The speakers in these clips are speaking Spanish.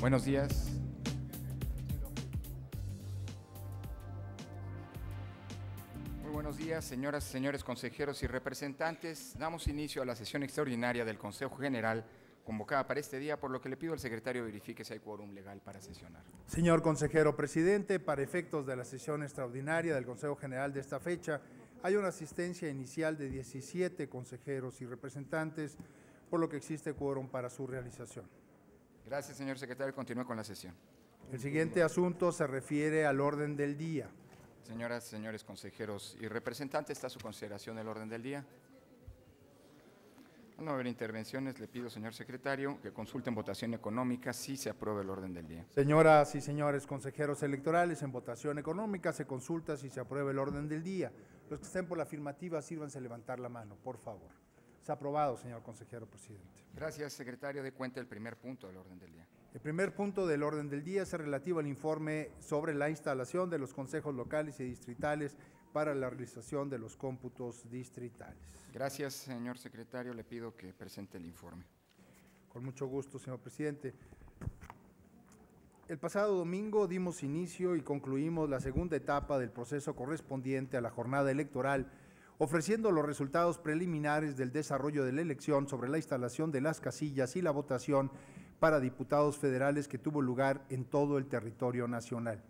Buenos días. Muy buenos días, señoras y señores consejeros y representantes. Damos inicio a la sesión extraordinaria del Consejo General convocada para este día, por lo que le pido al secretario verifique si hay quórum legal para sesionar. Señor consejero presidente, para efectos de la sesión extraordinaria del Consejo General de esta fecha, hay una asistencia inicial de 17 consejeros y representantes, por lo que existe quórum para su realización. Gracias, señor secretario. Continúe con la sesión. El siguiente asunto se refiere al orden del día. Señoras y señores consejeros y representantes, está a su consideración el orden del día. Al no haber intervenciones, le pido, señor secretario, que consulte en votación económica si se aprueba el orden del día. Señoras y señores consejeros electorales, en votación económica se consulta si se aprueba el orden del día. Los que estén por la afirmativa, sírvanse a levantar la mano, por favor. Se ha aprobado, señor consejero presidente. Gracias, secretario. De cuenta el primer punto del orden del día. El primer punto del orden del día es relativo al informe sobre la instalación de los consejos locales y distritales para la realización de los cómputos distritales. Gracias, señor secretario. Le pido que presente el informe. Con mucho gusto, señor presidente. El pasado domingo dimos inicio y concluimos la segunda etapa del proceso correspondiente a la jornada electoral, ofreciendo los resultados preliminares del desarrollo de la elección sobre la instalación de las casillas y la votación para diputados federales que tuvo lugar en todo el territorio nacional.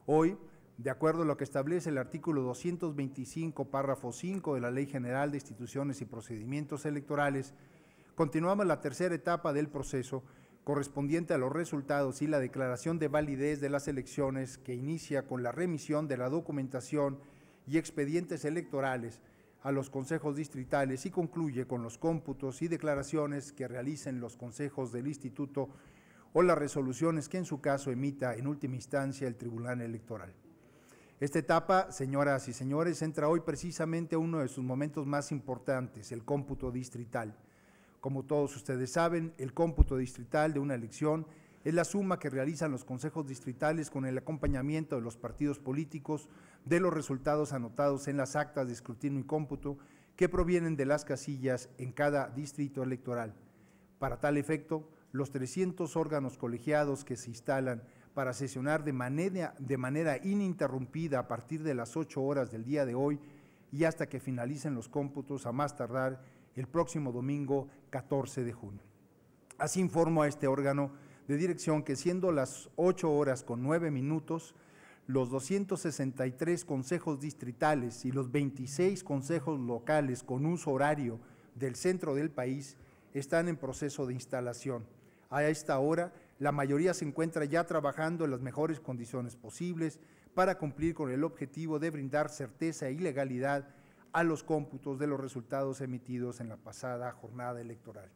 Hoy, de acuerdo a lo que establece el artículo 225, párrafo 5 de la Ley General de Instituciones y Procedimientos Electorales, continuamos la tercera etapa del proceso correspondiente a los resultados y la declaración de validez de las elecciones, que inicia con la remisión de la documentación y expedientes electorales a los consejos distritales y concluye con los cómputos y declaraciones que realicen los consejos del instituto o las resoluciones que en su caso emita en última instancia el Tribunal Electoral. Esta etapa, señoras y señores, entra hoy precisamente a uno de sus momentos más importantes, el cómputo distrital. Como todos ustedes saben, el cómputo distrital de una elección es la suma que realizan los consejos distritales con el acompañamiento de los partidos políticos de los resultados anotados en las actas de escrutinio y cómputo que provienen de las casillas en cada distrito electoral. Para tal efecto, los 300 órganos colegiados que se instalan para sesionar de manera ininterrumpida a partir de las 8 horas del día de hoy y hasta que finalicen los cómputos a más tardar el próximo domingo 14 de junio. Así informo a este órgano de dirección que, siendo las 8 horas con 9 minutos, los 263 consejos distritales y los 26 consejos locales con uso horario del centro del país están en proceso de instalación. A esta hora, la mayoría se encuentra ya trabajando en las mejores condiciones posibles para cumplir con el objetivo de brindar certeza y legalidad a los cómputos de los resultados emitidos en la pasada jornada electoral.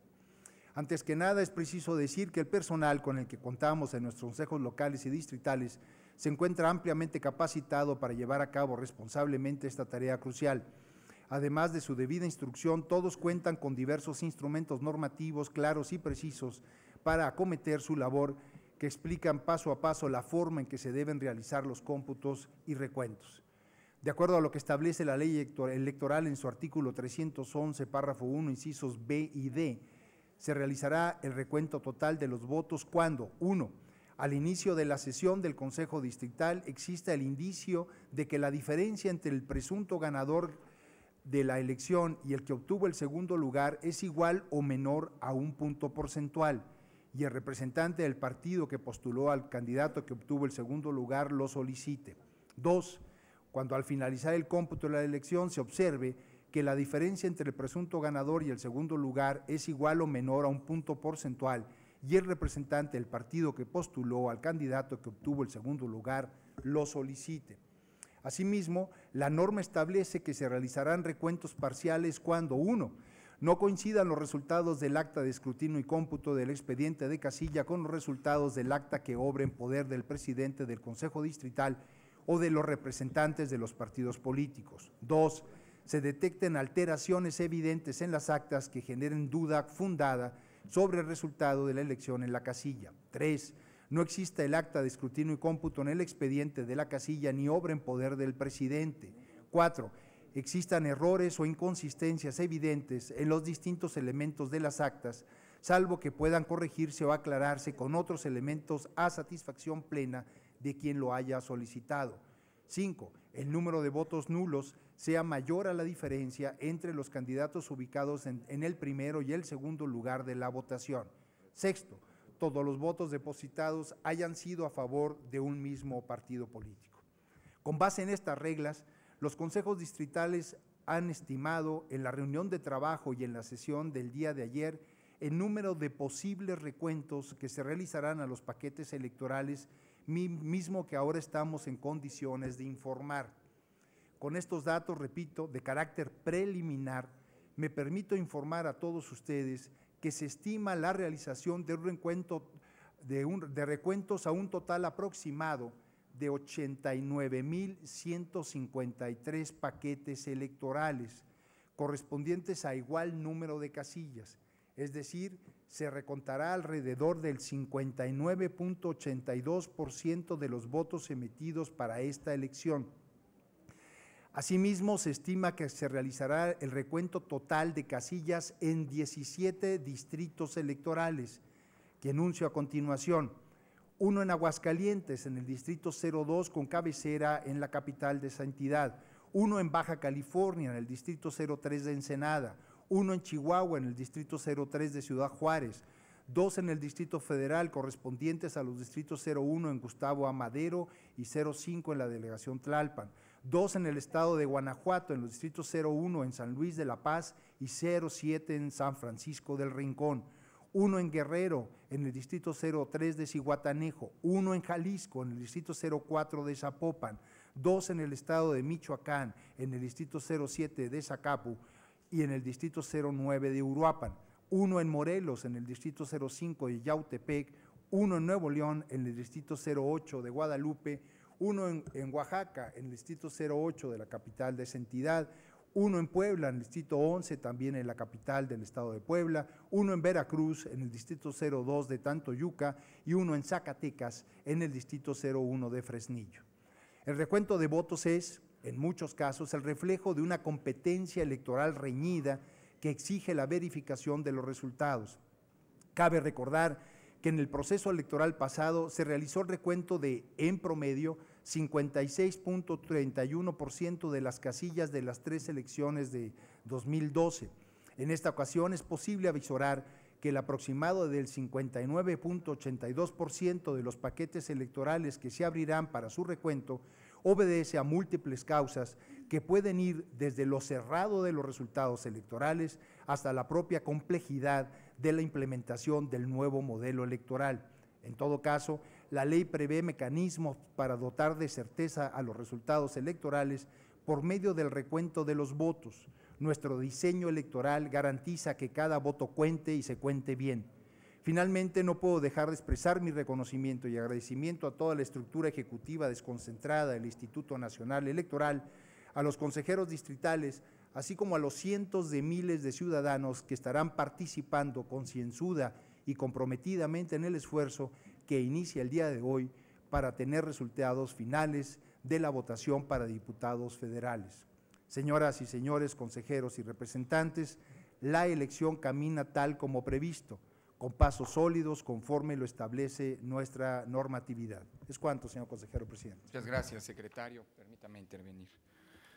Antes que nada, es preciso decir que el personal con el que contamos en nuestros consejos locales y distritales se encuentra ampliamente capacitado para llevar a cabo responsablemente esta tarea crucial. Además de su debida instrucción, todos cuentan con diversos instrumentos normativos claros y precisos para acometer su labor, que explican paso a paso la forma en que se deben realizar los cómputos y recuentos. De acuerdo a lo que establece la ley electoral en su artículo 311, párrafo 1, incisos B y D, se realizará el recuento total de los votos cuando, 1, al inicio de la sesión del Consejo Distrital exista el indicio de que la diferencia entre el presunto ganador de la elección y el que obtuvo el segundo lugar es igual o menor a un punto porcentual, y el representante del partido que postuló al candidato que obtuvo el segundo lugar lo solicite. 2, cuando al finalizar el cómputo de la elección se observe que la diferencia entre el presunto ganador y el segundo lugar es igual o menor a un punto porcentual y el representante del partido que postuló al candidato que obtuvo el segundo lugar lo solicite. Asimismo, la norma establece que se realizarán recuentos parciales cuando 1, no coincidan los resultados del acta de escrutinio y cómputo del expediente de casilla con los resultados del acta que obre en poder del presidente del Consejo Distrital o de los representantes de los partidos políticos. 2, se detecten alteraciones evidentes en las actas que generen duda fundada sobre el resultado de la elección en la casilla. 3, no exista el acta de escrutinio y cómputo en el expediente de la casilla ni obra en poder del presidente. 4, existan errores o inconsistencias evidentes en los distintos elementos de las actas, salvo que puedan corregirse o aclararse con otros elementos a satisfacción plena de quien lo haya solicitado. 5. El número de votos nulos sea mayor a la diferencia entre los candidatos ubicados en el primero y el segundo lugar de la votación. 6. Todos los votos depositados hayan sido a favor de un mismo partido político. Con base en estas reglas, los consejos distritales han estimado en la reunión de trabajo y en la sesión del día de ayer el número de posibles recuentos que se realizarán a los paquetes electorales, mismo que ahora estamos en condiciones de informar. Con estos datos, repito, de carácter preliminar, me permito informar a todos ustedes que se estima la realización de recuentos a un total aproximado de 89,153 paquetes electorales, correspondientes a igual número de casillas, es decir, se recontará alrededor del 59,82% de los votos emitidos para esta elección. Asimismo, se estima que se realizará el recuento total de casillas en 17 distritos electorales, que enuncio a continuación. 1 en Aguascalientes, en el distrito 02, con cabecera en la capital de esa entidad. 1 en Baja California, en el distrito 03 de Ensenada. 1 en Chihuahua, en el distrito 03 de Ciudad Juárez. 2 en el Distrito Federal, correspondientes a los distritos 01 en Gustavo Amadero y 05 en la delegación Tlalpan. 2 en el estado de Guanajuato, en los distritos 01 en San Luis de la Paz y 07 en San Francisco del Rincón. 1 en Guerrero, en el distrito 03 de Zihuatanejo. 1 en Jalisco, en el distrito 04 de Zapopan. 2 en el estado de Michoacán, en el distrito 07 de Zacapu y en el distrito 09 de Uruapan. 1 en Morelos, en el distrito 05 de Yautepec. 1 en Nuevo León, en el distrito 08 de Guadalupe. 1 en Oaxaca, en el distrito 08 de la capital de esa entidad. 1 en Puebla, en el distrito 11, también en la capital del estado de Puebla. 1 en Veracruz, en el distrito 02 de Tantoyuca. Y 1 en Zacatecas, en el distrito 01 de Fresnillo. El recuento de votos es, en muchos casos, el reflejo de una competencia electoral reñida que exige la verificación de los resultados. Cabe recordar que en el proceso electoral pasado se realizó el recuento de, en promedio, 56,31% de las casillas de las 3 elecciones de 2012. En esta ocasión es posible avisorar que el aproximado del 59,82% de los paquetes electorales que se abrirán para su recuento obedece a múltiples causas que pueden ir desde lo cerrado de los resultados electorales hasta la propia complejidad de la implementación del nuevo modelo electoral. En todo caso, la ley prevé mecanismos para dotar de certeza a los resultados electorales por medio del recuento de los votos. Nuestro diseño electoral garantiza que cada voto cuente y se cuente bien. Finalmente, no puedo dejar de expresar mi reconocimiento y agradecimiento a toda la estructura ejecutiva desconcentrada del Instituto Nacional Electoral, a los consejeros distritales, así como a los cientos de miles de ciudadanos que estarán participando concienzuda y comprometidamente en el esfuerzo que inicia el día de hoy para tener resultados finales de la votación para diputados federales. Señoras y señores consejeros y representantes, la elección camina tal como previsto, con pasos sólidos conforme lo establece nuestra normatividad. Es cuanto, señor consejero presidente. Muchas gracias, secretario. Permítame intervenir.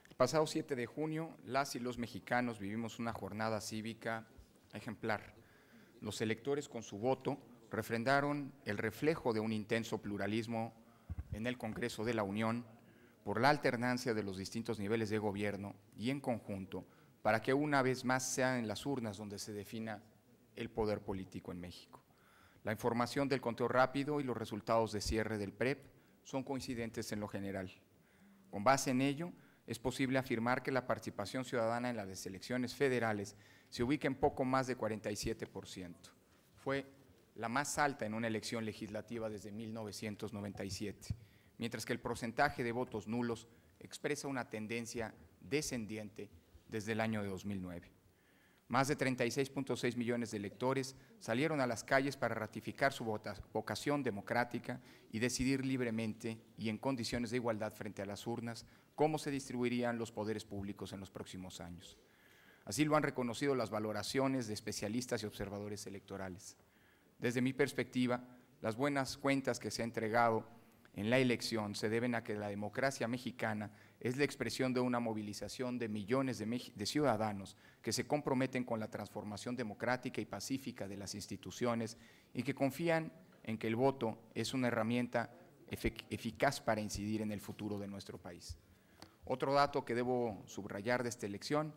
El pasado 7 de junio, las y los mexicanos vivimos una jornada cívica ejemplar. Los electores, con su voto, refrendaron el reflejo de un intenso pluralismo en el Congreso de la Unión por la alternancia de los distintos niveles de gobierno y en conjunto para que una vez más sea en las urnas donde se defina el poder político en México. La información del conteo rápido y los resultados de cierre del PREP son coincidentes en lo general. Con base en ello, es posible afirmar que la participación ciudadana en las elecciones federales se ubica en poco más de 47%. Fue la más alta en una elección legislativa desde 1997, mientras que el porcentaje de votos nulos expresa una tendencia descendiente desde el año de 2009. Más de 36,6 millones de electores salieron a las calles para ratificar su vocación democrática y decidir libremente y en condiciones de igualdad frente a las urnas cómo se distribuirían los poderes públicos en los próximos años. Así lo han reconocido las valoraciones de especialistas y observadores electorales. Desde mi perspectiva, las buenas cuentas que se ha entregado en la elección se deben a que la democracia mexicana es la expresión de una movilización de millones de ciudadanos que se comprometen con la transformación democrática y pacífica de las instituciones y que confían en que el voto es una herramienta eficaz para incidir en el futuro de nuestro país. Otro dato que debo subrayar de esta elección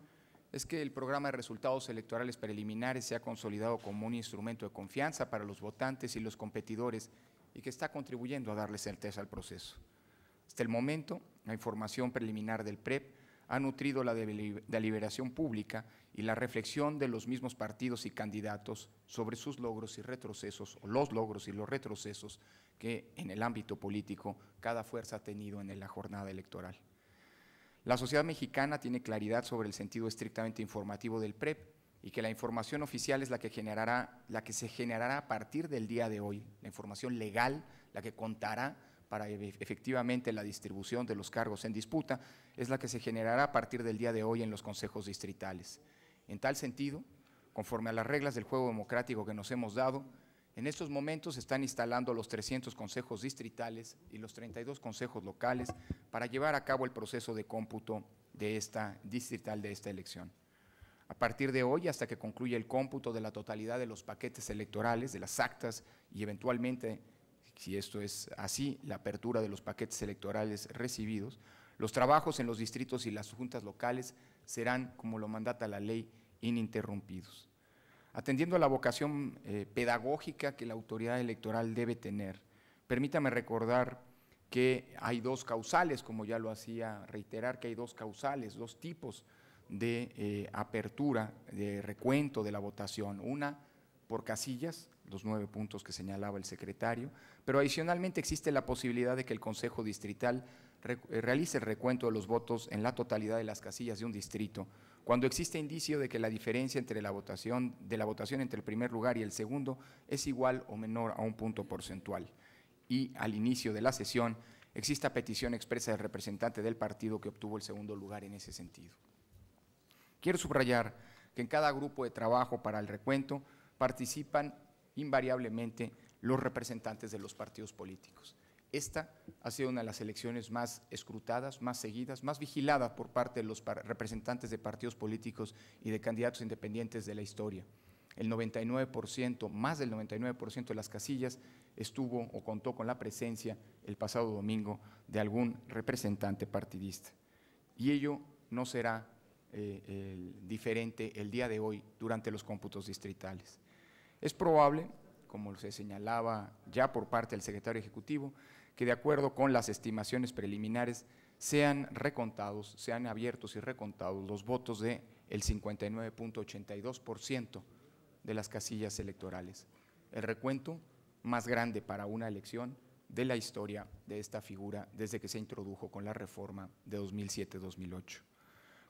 es que el programa de resultados electorales preliminares se ha consolidado como un instrumento de confianza para los votantes y los competidores y que está contribuyendo a darle certeza al proceso. Hasta el momento, la información preliminar del PREP ha nutrido la deliberación pública y la reflexión de los mismos partidos y candidatos sobre sus logros y retrocesos, o los logros y los retrocesos que en el ámbito político cada fuerza ha tenido en la jornada electoral. La sociedad mexicana tiene claridad sobre el sentido estrictamente informativo del PREP y que la información oficial es la que se generará a partir del día de hoy, la información legal, la que contará para efectivamente la distribución de los cargos en disputa, es la que se generará a partir del día de hoy en los consejos distritales. En tal sentido, conforme a las reglas del juego democrático que nos hemos dado, en estos momentos se están instalando los 300 consejos distritales y los 32 consejos locales para llevar a cabo el proceso de cómputo de esta distrital de esta elección. A partir de hoy, hasta que concluya el cómputo de la totalidad de los paquetes electorales, de las actas y eventualmente, si esto es así, la apertura de los paquetes electorales recibidos, los trabajos en los distritos y las juntas locales serán, como lo mandata la ley, ininterrumpidos. Atendiendo a la vocación pedagógica que la autoridad electoral debe tener, permítame recordar que hay dos causales, como ya lo hacía reiterar, que hay dos causales, dos tipos de apertura, de recuento de la votación, una por casillas, los 9 puntos que señalaba el secretario, pero adicionalmente existe la posibilidad de que el Consejo Distrital realice el recuento de los votos en la totalidad de las casillas de un distrito, cuando existe indicio de que la diferencia entre la votación entre el primer lugar y el segundo es igual o menor a un punto porcentual. Y al inicio de la sesión exista petición expresa del representante del partido que obtuvo el segundo lugar en ese sentido. Quiero subrayar que en cada grupo de trabajo para el recuento participan invariablemente los representantes de los partidos políticos. Esta ha sido una de las elecciones más escrutadas, más seguidas, más vigiladas por parte de los representantes de partidos políticos y de candidatos independientes de la historia. El 99%, más del 99% de las casillas estuvo o contó con la presencia el pasado domingo de algún representante partidista. Y ello no será diferente el día de hoy durante los cómputos distritales. Es probable, como se señalaba ya por parte del secretario ejecutivo, que de acuerdo con las estimaciones preliminares sean abiertos y recontados los votos del 59.82% de las casillas electorales. El recuento más grande para una elección de la historia de esta figura desde que se introdujo con la reforma de 2007-2008.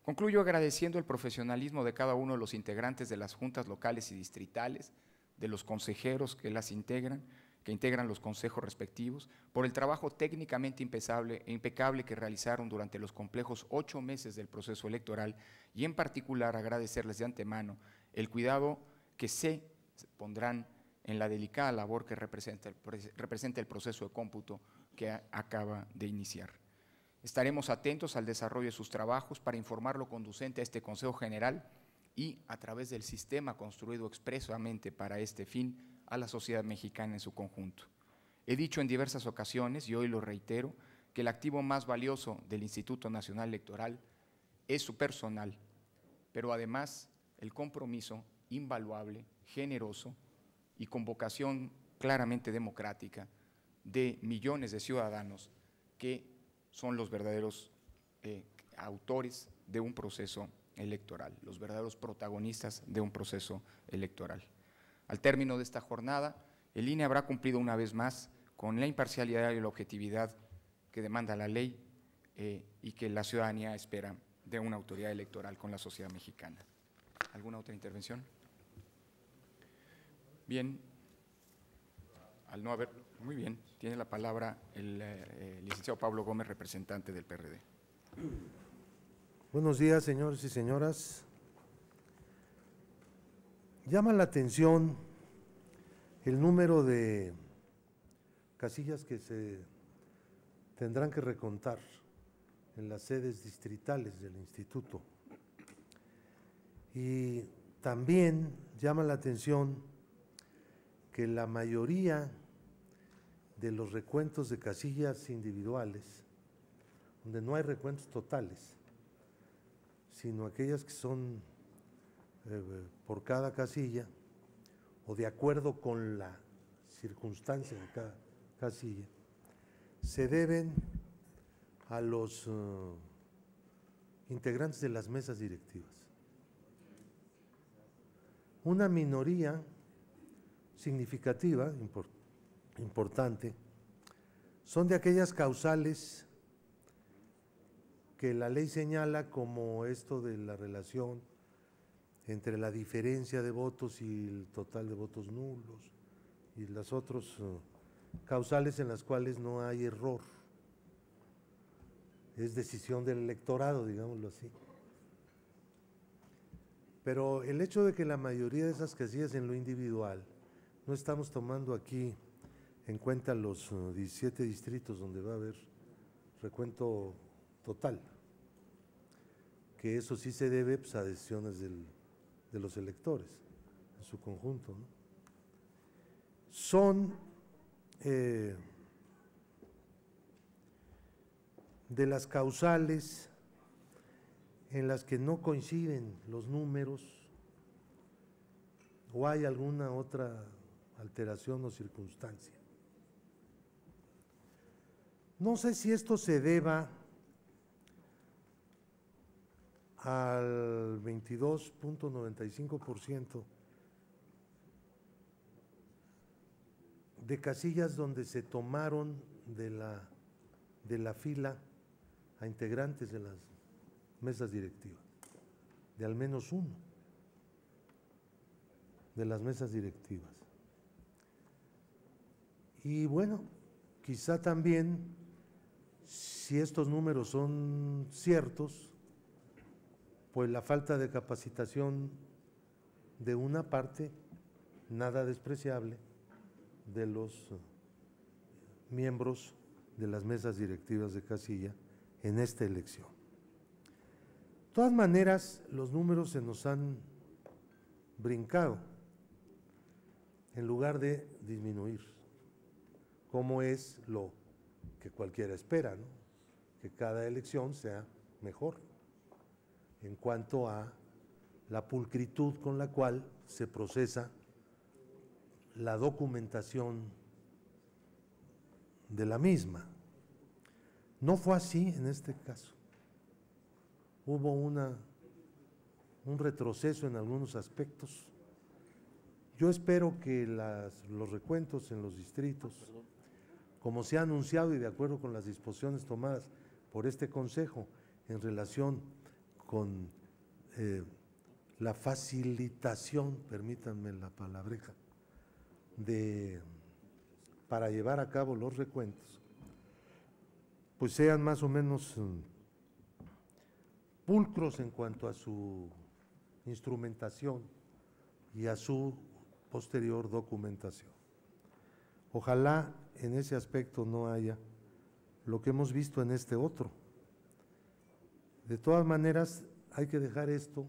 Concluyo agradeciendo el profesionalismo de cada uno de los integrantes de las juntas locales y distritales, de los consejeros que integran los consejos respectivos, por el trabajo técnicamente impecable que realizaron durante los complejos 8 meses del proceso electoral y en particular agradecerles de antemano el cuidado que se pondrán en la delicada labor que representa el proceso de cómputo que acaba de iniciar. Estaremos atentos al desarrollo de sus trabajos para informar lo conducente a este Consejo General y, a través del sistema construido expresamente para este fin, a la sociedad mexicana en su conjunto. He dicho en diversas ocasiones, y hoy lo reitero, que el activo más valioso del Instituto Nacional Electoral es su personal, pero además el compromiso invaluable, generoso y con vocación claramente democrática de millones de ciudadanos que son los verdaderos autores de un proceso electoral, los verdaderos protagonistas de un proceso electoral. Al término de esta jornada, el INE habrá cumplido una vez más con la imparcialidad y la objetividad que demanda la ley y que la ciudadanía espera de una autoridad electoral con la sociedad mexicana. ¿Alguna otra intervención? Bien. Al no haber, muy bien, tiene la palabra el licenciado Pablo Gómez, representante del PRD. Buenos días, señores y señoras. Llama la atención el número de casillas que se tendrán que recontar en las sedes distritales del instituto. Y también llama la atención que la mayoría de los recuentos de casillas individuales, donde no hay recuentos totales, sino aquellas que son por cada casilla o de acuerdo con la circunstancia de cada casilla, se deben a los integrantes de las mesas directivas. Una minoría significativa, importante, son de aquellas causales que la ley señala como esto de la relación entre la diferencia de votos y el total de votos nulos y las otras causales en las cuales no hay error. Es decisión del electorado, digámoslo así. Pero el hecho de que la mayoría de esas casillas en lo individual, no estamos tomando aquí en cuenta los 17 distritos donde va a haber recuento total, que eso sí se debe pues, a decisiones de los electores en su conjunto, ¿no? Son de las causales en las que no coinciden los números o hay alguna otra alteración o circunstancia. No sé si esto se deba al 22.95% de casillas donde se tomaron de la fila a integrantes de las mesas directivas, de al menos uno de las mesas directivas. Y bueno, quizá también, si estos números son ciertos, pues la falta de capacitación de una parte, nada despreciable, de los miembros de las mesas directivas de casilla en esta elección. De todas maneras, los números se nos han brincado en lugar de disminuir, como es lo que cualquiera espera, ¿no? Que cada elección sea mejor en cuanto a la pulcritud con la cual se procesa la documentación de la misma. No fue así en este caso. Hubo un retroceso en algunos aspectos. Yo espero que los recuentos en los distritos, como se ha anunciado y de acuerdo con las disposiciones tomadas por este Consejo en relación con la facilitación, permítanme la palabreja, para llevar a cabo los recuentos, pues sean más o menos pulcros en cuanto a su instrumentación y a su posterior documentación. Ojalá en ese aspecto no haya lo que hemos visto en este otro. De todas maneras, hay que dejar esto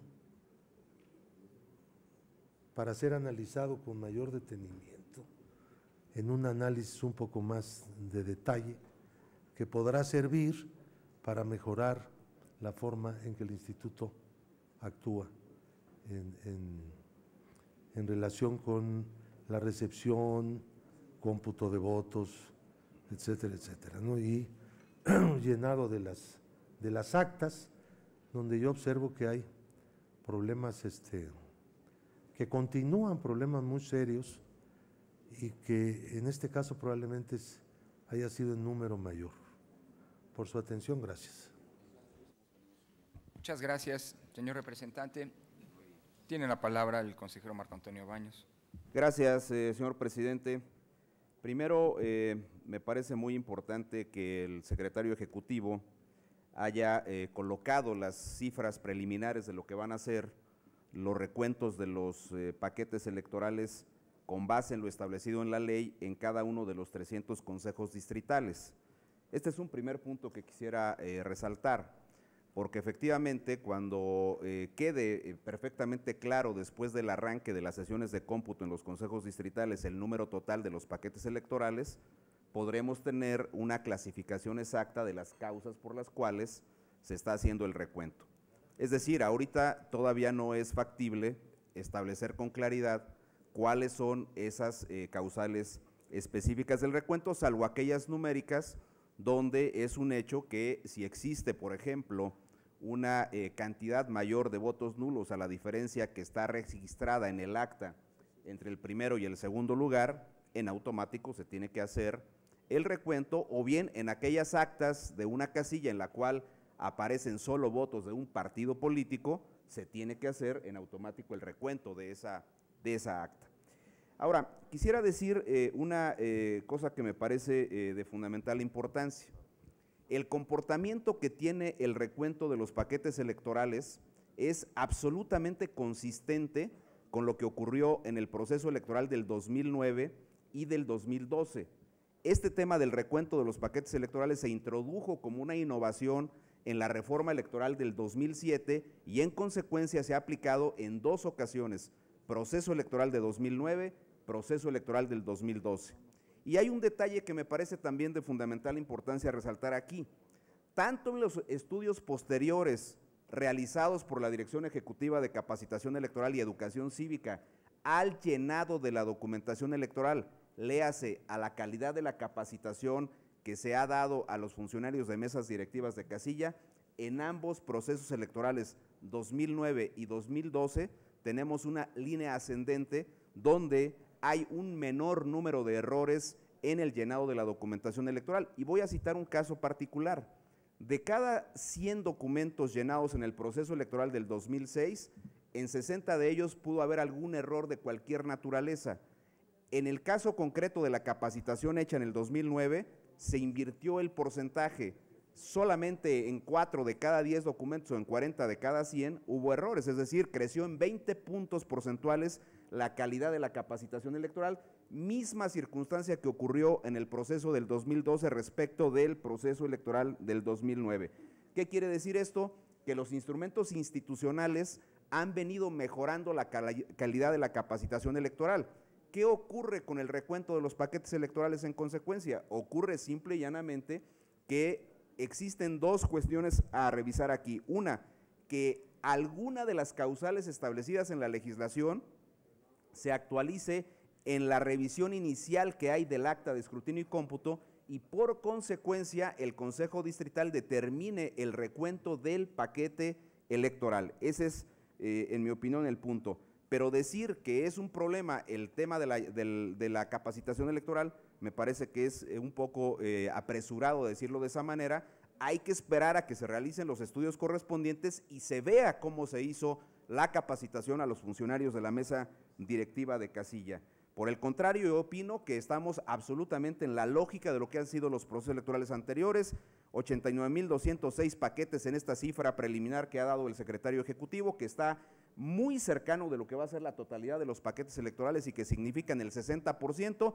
para ser analizado con mayor detenimiento, en un análisis un poco más de detalle, que podrá servir para mejorar la forma en que el instituto actúa en relación con la recepción, cómputo de votos, etcétera, etcétera, ¿no? Y llenado de las actas, donde yo observo que hay problemas que continúan, problemas muy serios y que en este caso probablemente haya sido en número mayor. Por su atención, gracias. Muchas gracias, señor representante. Tiene la palabra el consejero Marco Antonio Baños. Gracias, señor presidente. Primero, me parece muy importante que el secretario ejecutivo haya colocado las cifras preliminares de lo que van a ser los recuentos de los paquetes electorales con base en lo establecido en la ley en cada uno de los 300 consejos distritales. Este es un primer punto que quisiera resaltar, porque efectivamente cuando quede perfectamente claro después del arranque de las sesiones de cómputo en los consejos distritales el número total de los paquetes electorales, podremos tener una clasificación exacta de las causas por las cuales se está haciendo el recuento. Es decir, ahorita todavía no es factible establecer con claridad cuáles son esas causales específicas del recuento, salvo aquellas numéricas donde es un hecho que si existe, por ejemplo, una cantidad mayor de votos nulos a la diferencia que está registrada en el acta entre el primero y el segundo lugar, en automático se tiene que hacer el recuento, o bien en aquellas actas de una casilla en la cual aparecen solo votos de un partido político, se tiene que hacer en automático el recuento de esa acta. Ahora, quisiera decir una cosa que me parece de fundamental importancia. El comportamiento que tiene el recuento de los paquetes electorales es absolutamente consistente con lo que ocurrió en el proceso electoral del 2009 y del 2012. Este tema del recuento de los paquetes electorales se introdujo como una innovación en la reforma electoral del 2007 y en consecuencia se ha aplicado en 2 ocasiones, proceso electoral de 2009, proceso electoral del 2012. Y hay un detalle que me parece también de fundamental importancia resaltar aquí. Tanto en los estudios posteriores realizados por la Dirección Ejecutiva de Capacitación Electoral y Educación Cívica al llenado de la documentación electoral, léase a la calidad de la capacitación que se ha dado a los funcionarios de mesas directivas de casilla, en ambos procesos electorales 2009 y 2012 tenemos una línea ascendente donde hay un menor número de errores en el llenado de la documentación electoral. Y voy a citar un caso particular. De cada 100 documentos llenados en el proceso electoral del 2006, en 60 de ellos pudo haber algún error de cualquier naturaleza. En el caso concreto de la capacitación hecha en el 2009, se invirtió el porcentaje. Solamente en 4 de cada 10 documentos o en 40 de cada 100 hubo errores, es decir, creció en 20 puntos porcentuales la calidad de la capacitación electoral, misma circunstancia que ocurrió en el proceso del 2012 respecto del proceso electoral del 2009. ¿Qué quiere decir esto? Que los instrumentos institucionales han venido mejorando la calidad de la capacitación electoral. ¿Qué ocurre con el recuento de los paquetes electorales en consecuencia? Ocurre simple y llanamente que existen 2 cuestiones a revisar aquí. Una, que alguna de las causales establecidas en la legislación se actualice en la revisión inicial que hay del acta de escrutinio y cómputo y por consecuencia el Consejo Distrital determine el recuento del paquete electoral. Ese es, en mi opinión, el punto. Pero decir que es un problema el tema de la capacitación electoral me parece que es un poco apresurado decirlo de esa manera. Hay que esperar a que se realicen los estudios correspondientes y se vea cómo se hizo la capacitación a los funcionarios de la mesa directiva de casilla. Por el contrario, yo opino que estamos absolutamente en la lógica de lo que han sido los procesos electorales anteriores, 89,206 paquetes en esta cifra preliminar que ha dado el secretario ejecutivo, que está muy cercano de lo que va a ser la totalidad de los paquetes electorales y que significan el 60%,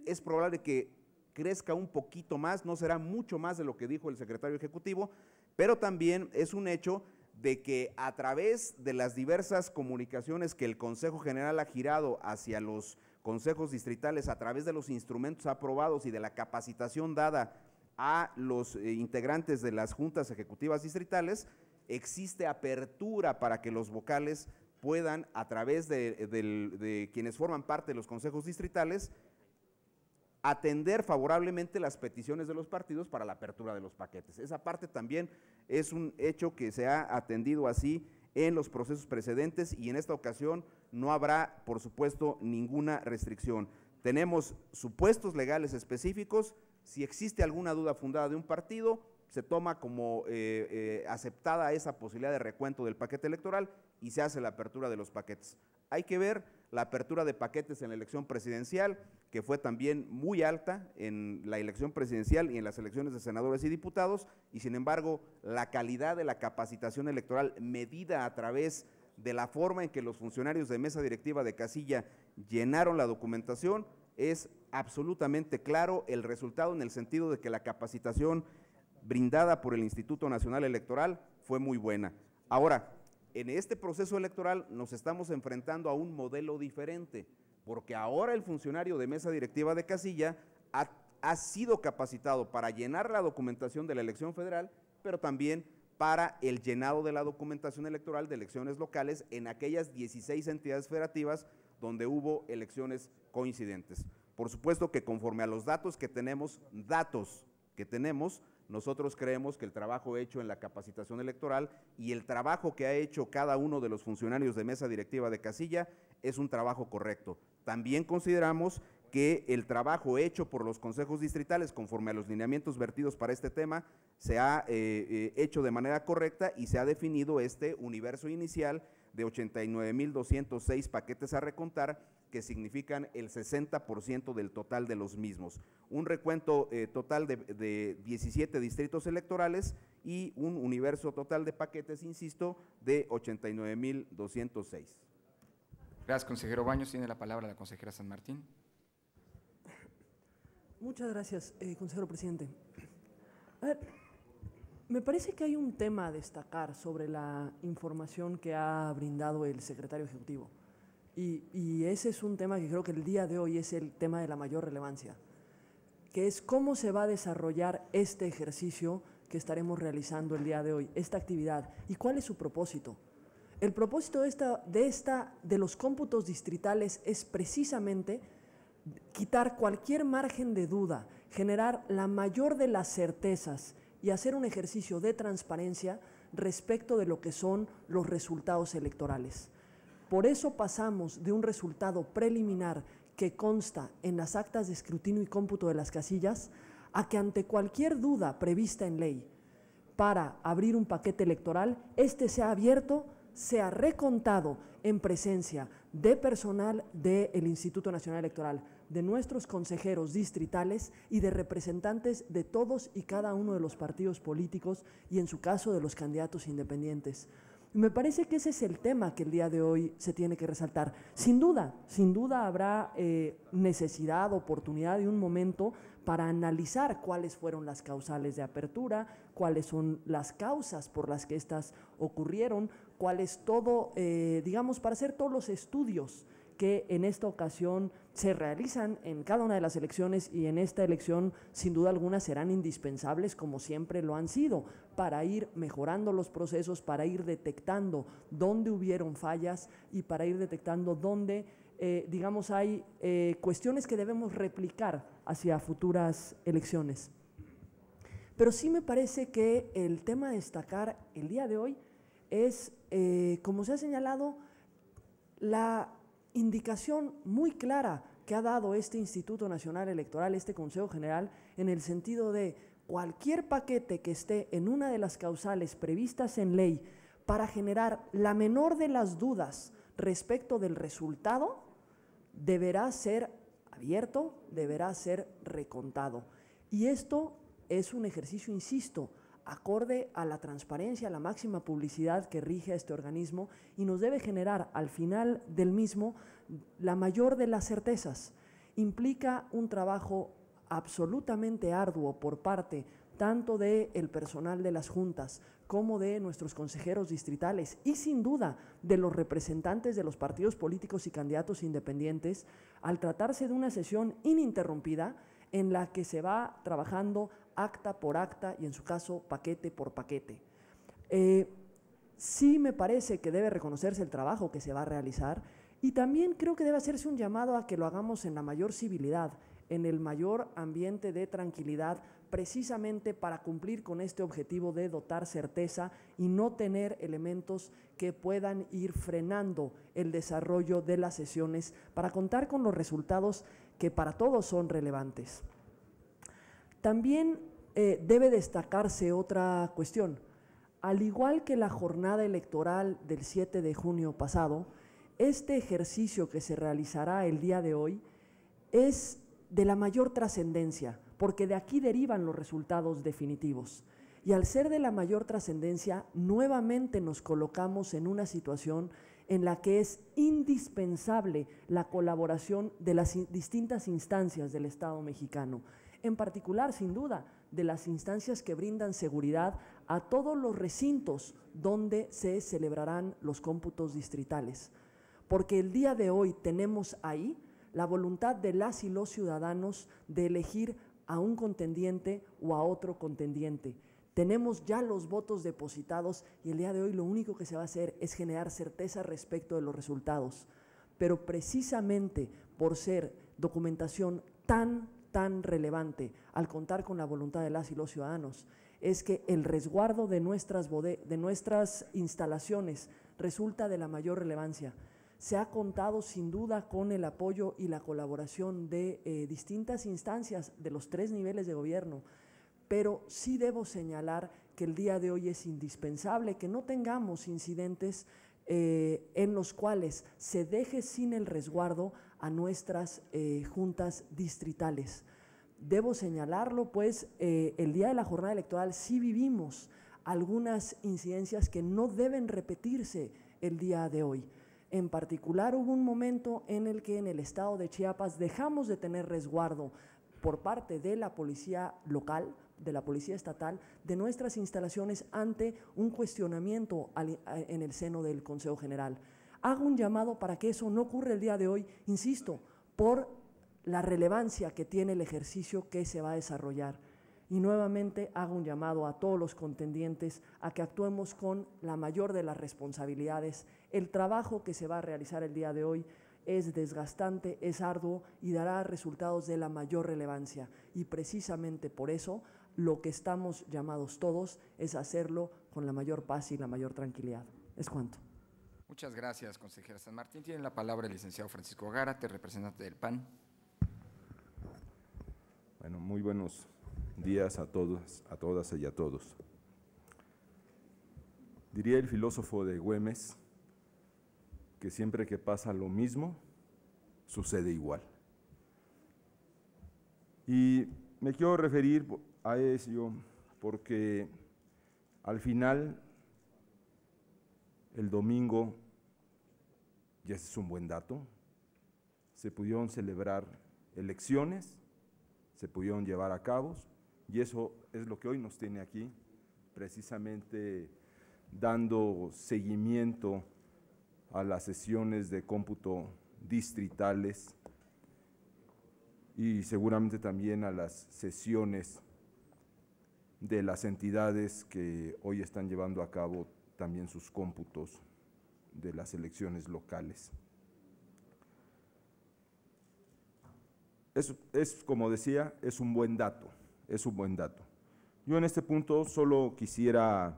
es probable que crezca un poquito más, no será mucho más de lo que dijo el secretario ejecutivo, pero también es un hecho de que a través de las diversas comunicaciones que el Consejo General ha girado hacia los consejos distritales, a través de los instrumentos aprobados y de la capacitación dada a los integrantes de las juntas ejecutivas distritales, existe apertura para que los vocales puedan, a través de quienes forman parte de los consejos distritales, atender favorablemente las peticiones de los partidos para la apertura de los paquetes. Esa parte también es un hecho que se ha atendido así en los procesos precedentes y en esta ocasión no habrá, por supuesto, ninguna restricción. Tenemos supuestos legales específicos, si existe alguna duda fundada de un partido, se toma como aceptada esa posibilidad de recuento del paquete electoral y se hace la apertura de los paquetes. Hay que ver la apertura de paquetes en la elección presidencial, que fue también muy alta en la elección presidencial y en las elecciones de senadores y diputados, y sin embargo, la calidad de la capacitación electoral medida a través de la forma en que los funcionarios de mesa directiva de casilla llenaron la documentación, es absolutamente claro el resultado, en el sentido de que la capacitación brindada por el Instituto Nacional Electoral fue muy buena. Ahora, en este proceso electoral nos estamos enfrentando a un modelo diferente, porque ahora el funcionario de mesa directiva de casilla ha sido capacitado para llenar la documentación de la elección federal, pero también para el llenado de la documentación electoral de elecciones locales en aquellas 16 entidades federativas donde hubo elecciones coincidentes. Por supuesto que conforme a los datos que tenemos, nosotros creemos que el trabajo hecho en la capacitación electoral y el trabajo que ha hecho cada uno de los funcionarios de mesa directiva de casilla es un trabajo correcto. También consideramos que el trabajo hecho por los consejos distritales, conforme a los lineamientos vertidos para este tema, se ha hecho de manera correcta y se ha definido este universo inicial de 89,206 paquetes a recontar, que significan el 60% del total de los mismos. Un recuento total de 17 distritos electorales y un universo total de paquetes, insisto, de 89,206. Gracias, consejero Baños. Tiene la palabra la consejera San Martín. Muchas gracias, consejero presidente. A ver, me parece que hay un tema a destacar sobre la información que ha brindado el secretario ejecutivo. Y ese es un tema que creo que el día de hoy es el tema de la mayor relevancia, que es cómo se va a desarrollar este ejercicio que estaremos realizando el día de hoy, esta actividad, y cuál es su propósito. El propósito de los cómputos distritales es precisamente quitar cualquier margen de duda, generar la mayor de las certezas y hacer un ejercicio de transparencia respecto de lo que son los resultados electorales. Por eso pasamos de un resultado preliminar que consta en las actas de escrutinio y cómputo de las casillas a que ante cualquier duda prevista en ley para abrir un paquete electoral, este sea abierto, sea recontado en presencia de personal del Instituto Nacional Electoral, de nuestros consejeros distritales y de representantes de todos y cada uno de los partidos políticos y en su caso de los candidatos independientes. Me parece que ese es el tema que el día de hoy se tiene que resaltar. Sin duda habrá necesidad, oportunidad y un momento para analizar cuáles fueron las causales de apertura, cuáles son las causas por las que estas ocurrieron, cuál es todo, para hacer todos los estudios que en esta ocasión se realizan en cada una de las elecciones, y en esta elección sin duda alguna serán indispensables, como siempre lo han sido, para ir mejorando los procesos, para ir detectando dónde hubieron fallas y para ir detectando dónde hay cuestiones que debemos replicar hacia futuras elecciones. Pero sí me parece que el tema a destacar el día de hoy es, como se ha señalado, la indicación muy clara que ha dado este Instituto Nacional Electoral, este Consejo General, en el sentido de cualquier paquete que esté en una de las causales previstas en ley para generar la menor de las dudas respecto del resultado, deberá ser abierto, deberá ser recontado. Y esto es un ejercicio, insisto, acorde a la transparencia, a la máxima publicidad que rige a este organismo, y nos debe generar al final del mismo la mayor de las certezas. Implica un trabajo absolutamente arduo por parte tanto del personal de las juntas como de nuestros consejeros distritales y sin duda de los representantes de los partidos políticos y candidatos independientes, al tratarse de una sesión ininterrumpida en la que se va trabajando acta por acta y en su caso paquete por paquete. Sí me parece que debe reconocerse el trabajo que se va a realizar, y también creo que debe hacerse un llamado a que lo hagamos en la mayor civilidad, en el mayor ambiente de tranquilidad, precisamente para cumplir con este objetivo de dotar certeza y no tener elementos que puedan ir frenando el desarrollo de las sesiones, para contar con los resultados que para todos son relevantes. También debe destacarse otra cuestión. Al igual que la jornada electoral del 7 de junio pasado, este ejercicio que se realizará el día de hoy es de la mayor trascendencia, porque de aquí derivan los resultados definitivos. Y al ser de la mayor trascendencia, nuevamente nos colocamos en una situación en la que es indispensable la colaboración de las distintas instancias del Estado mexicano, en particular, sin duda, de las instancias que brindan seguridad a todos los recintos donde se celebrarán los cómputos distritales. Porque el día de hoy tenemos ahí la voluntad de las y los ciudadanos de elegir a un contendiente o a otro contendiente. Tenemos ya los votos depositados y el día de hoy lo único que se va a hacer es generar certeza respecto de los resultados. Pero precisamente por ser documentación tan relevante al contar con la voluntad de las y los ciudadanos, es que el resguardo de nuestras instalaciones resulta de la mayor relevancia. Se ha contado sin duda con el apoyo y la colaboración de distintas instancias de los 3 niveles de gobierno, pero sí debo señalar que el día de hoy es indispensable que no tengamos incidentes en los cuales se deje sin el resguardo a nuestras juntas distritales. Debo señalarlo, pues el día de la jornada electoral sí vivimos algunas incidencias que no deben repetirse el día de hoy. En particular, hubo un momento en el que en el estado de Chiapas dejamos de tener resguardo por parte de la policía local, de la policía estatal, de nuestras instalaciones ante un cuestionamiento en el seno del Consejo General. Hago un llamado para que eso no ocurra el día de hoy, insisto, por la relevancia que tiene el ejercicio que se va a desarrollar. Y nuevamente hago un llamado a todos los contendientes a que actuemos con la mayor de las responsabilidades. El trabajo que se va a realizar el día de hoy es desgastante, es arduo y dará resultados de la mayor relevancia. Y precisamente por eso lo que estamos llamados todos es hacerlo con la mayor paz y la mayor tranquilidad. Es cuanto. Muchas gracias, consejera San Martín. Tiene la palabra el licenciado Francisco Gárate, representante del PAN. Bueno, muy buenos días a todos, a todas y a todos. Diría el filósofo de Güemes que siempre que pasa lo mismo, sucede igual. Y me quiero referir a ello porque al final, el domingo, y ese es un buen dato, se pudieron celebrar elecciones, se pudieron llevar a cabo, y eso es lo que hoy nos tiene aquí, precisamente dando seguimiento a las sesiones de cómputo distritales y seguramente también a las sesiones de las entidades que hoy están llevando a cabo también sus cómputos de las elecciones locales. Como decía, es un buen dato, es un buen dato. Yo en este punto solo quisiera,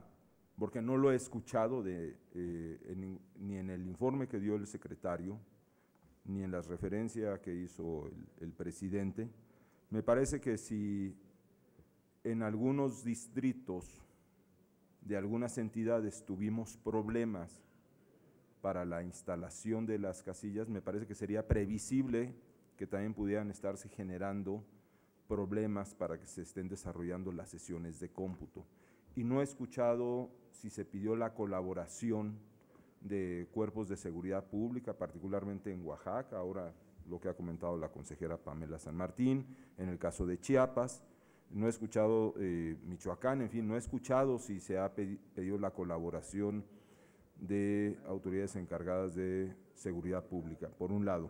porque no lo he escuchado ni en el informe que dio el secretario, ni en la referencia que hizo el presidente, me parece que si en algunos distritos de algunas entidades tuvimos problemas para la instalación de las casillas, me parece que sería previsible que también pudieran estarse generando problemas para que se estén desarrollando las sesiones de cómputo. Y no he escuchado si se pidió la colaboración de cuerpos de seguridad pública, particularmente en Oaxaca, ahora lo que ha comentado la consejera Pamela San Martín, en el caso de Chiapas, no he escuchado Michoacán, en fin, no he escuchado si se ha pedido la colaboración de autoridades encargadas de seguridad pública, por un lado.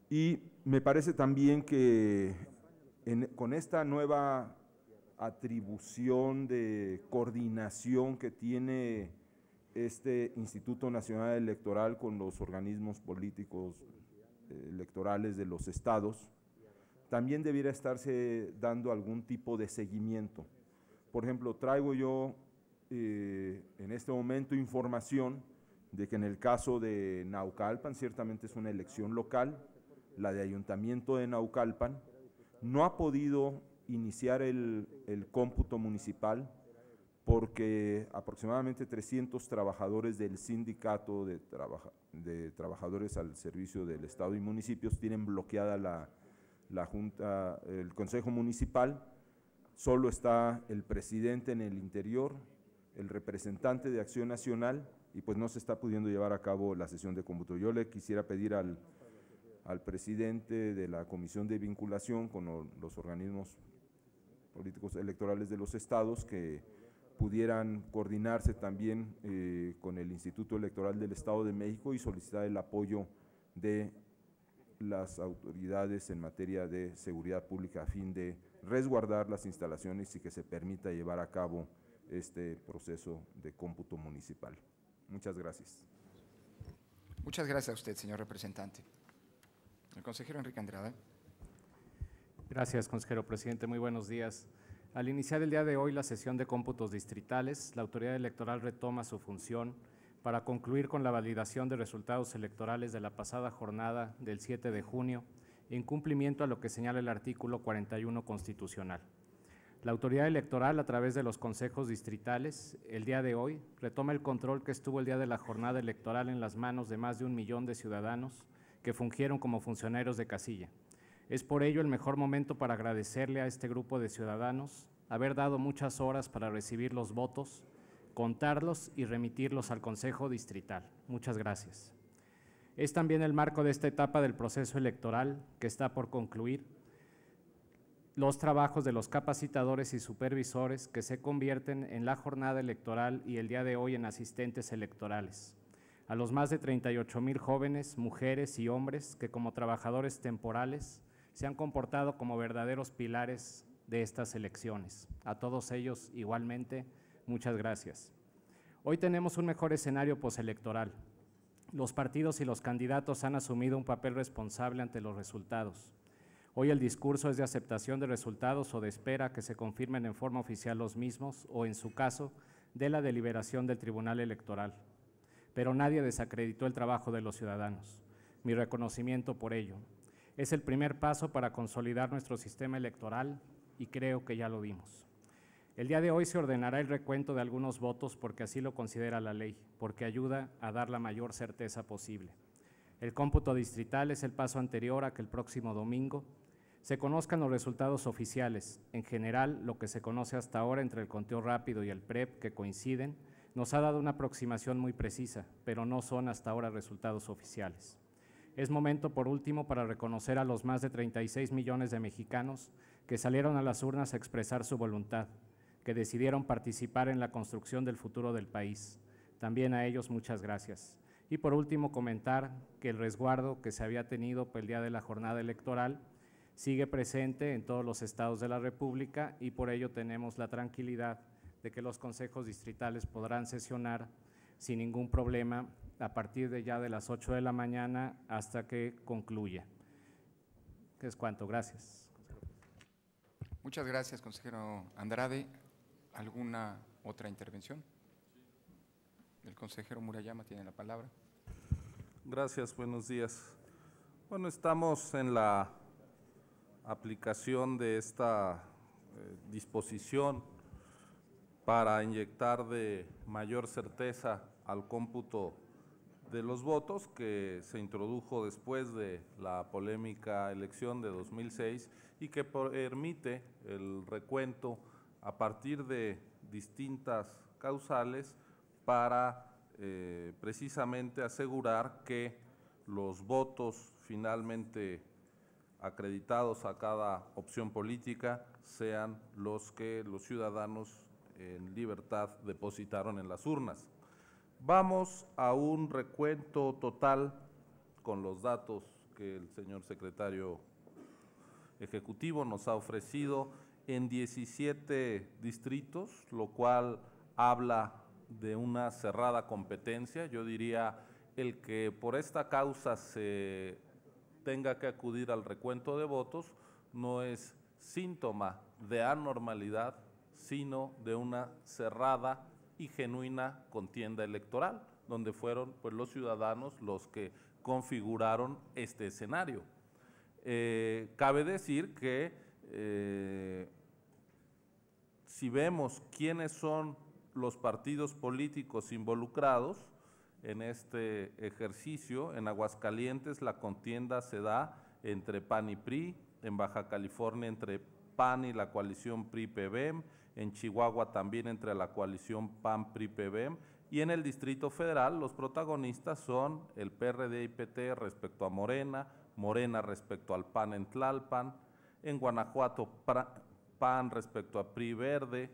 Y me parece también que con esta nueva atribución de coordinación que tiene este Instituto Nacional Electoral con los organismos políticos electorales de los estados, también debiera estarse dando algún tipo de seguimiento. Por ejemplo, traigo yo en este momento información de que en el caso de Naucalpan, ciertamente es una elección local, la de Ayuntamiento de Naucalpan, no ha podido iniciar el cómputo municipal porque aproximadamente 300 trabajadores del sindicato de trabajadores al servicio del Estado y municipios tienen bloqueada la Junta, el Consejo Municipal. Solo está el presidente en el interior, el representante de Acción Nacional y pues no se está pudiendo llevar a cabo la sesión de cómputo. Yo le quisiera pedir al presidente de la Comisión de Vinculación con los organismos políticos electorales de los estados que pudieran coordinarse también con el Instituto Electoral del Estado de México y solicitar el apoyo de las autoridades en materia de seguridad pública a fin de resguardar las instalaciones y que se permita llevar a cabo este proceso de cómputo municipal. Muchas gracias. Muchas gracias a usted, señor representante. El consejero Enrique Andrade. Gracias, consejero presidente. Muy buenos días. Al iniciar el día de hoy la sesión de cómputos distritales, la autoridad electoral retoma su función para concluir con la validación de resultados electorales de la pasada jornada del 7 de junio, en cumplimiento a lo que señala el artículo 41 constitucional. La autoridad electoral, a través de los consejos distritales, el día de hoy, retoma el control que estuvo el día de la jornada electoral en las manos de más de 1 millón de ciudadanos que fungieron como funcionarios de casilla. Es por ello el mejor momento para agradecerle a este grupo de ciudadanos haber dado muchas horas para recibir los votos, contarlos y remitirlos al Consejo Distrital. Muchas gracias. Es también el marco de esta etapa del proceso electoral que está por concluir los trabajos de los capacitadores y supervisores que se convierten en la jornada electoral y el día de hoy en asistentes electorales. A los más de 38,000 jóvenes, mujeres y hombres que como trabajadores temporales se han comportado como verdaderos pilares de estas elecciones. A todos ellos igualmente, muchas gracias. Hoy tenemos un mejor escenario postelectoral. Los partidos y los candidatos han asumido un papel responsable ante los resultados. Hoy el discurso es de aceptación de resultados o de espera que se confirmen en forma oficial los mismos o, en su caso, de la deliberación del Tribunal Electoral. Pero nadie desacreditó el trabajo de los ciudadanos. Mi reconocimiento por ello. Es el primer paso para consolidar nuestro sistema electoral y creo que ya lo dimos. El día de hoy se ordenará el recuento de algunos votos porque así lo considera la ley, porque ayuda a dar la mayor certeza posible. El cómputo distrital es el paso anterior a que el próximo domingo se conozcan los resultados oficiales. En general, lo que se conoce hasta ahora entre el conteo rápido y el PREP, que coinciden, nos ha dado una aproximación muy precisa, pero no son hasta ahora resultados oficiales. Es momento, por último, para reconocer a los más de 36 millones de mexicanos que salieron a las urnas a expresar su voluntad, que decidieron participar en la construcción del futuro del país. También a ellos muchas gracias. Y por último, comentar que el resguardo que se había tenido por el día de la jornada electoral sigue presente en todos los estados de la República y por ello tenemos la tranquilidad de que los consejos distritales podrán sesionar sin ningún problema a partir de ya de las 8 de la mañana hasta que concluya. Es cuanto. Gracias. Muchas gracias, consejero Andrade. ¿Alguna otra intervención? El consejero Murayama tiene la palabra. Gracias, buenos días. Bueno, estamos en la aplicación de esta disposición para inyectar de mayor certeza al cómputo de los votos que se introdujo después de la polémica elección de 2006 y que permite el recuento a partir de distintas causales para precisamente asegurar que los votos finalmente acreditados a cada opción política sean los que los ciudadanos en libertad depositaron en las urnas. Vamos a un recuento total con los datos que el señor secretario ejecutivo nos ha ofrecido en 17 distritos, lo cual habla de una cerrada competencia. Yo diría, el que por esta causa se tenga que acudir al recuento de votos no es síntoma de anormalidad, sino de una cerrada y genuina contienda electoral, donde fueron pues, los ciudadanos los que configuraron este escenario. Cabe decir que si vemos quiénes son los partidos políticos involucrados en este ejercicio, en Aguascalientes la contienda se da entre PAN y PRI, en Baja California entre PAN y la coalición PRI-PBEM, en Chihuahua también entre la coalición PAN-PRI-PBEM, y en el Distrito Federal los protagonistas son el PRD y PT respecto a Morena, Morena respecto al PAN en Tlalpan, en Guanajuato PAN respecto a PRI Verde,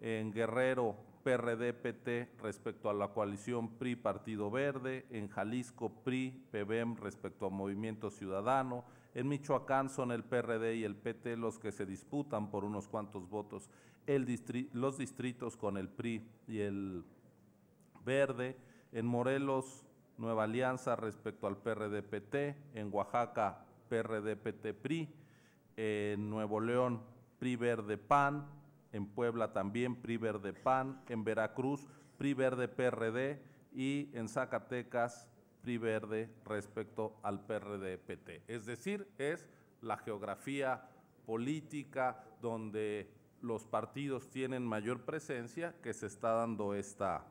en Guerrero PRD PT respecto a la coalición PRI Partido Verde, en Jalisco PRI PBEM respecto a Movimiento Ciudadano, en Michoacán son el PRD y el PT los que se disputan por unos cuantos votos, los distritos con el PRI y el Verde, en Morelos Nueva Alianza respecto al PRD-PT, en Oaxaca PRD-PT-PRI, en Nuevo León PRI-Verde-PAN, en Puebla también PRI-Verde-PAN, en Veracruz PRI-Verde-PRD y en Zacatecas PRI-Verde respecto al PRD-PT. Es decir, es la geografía política donde los partidos tienen mayor presencia que se está dando esta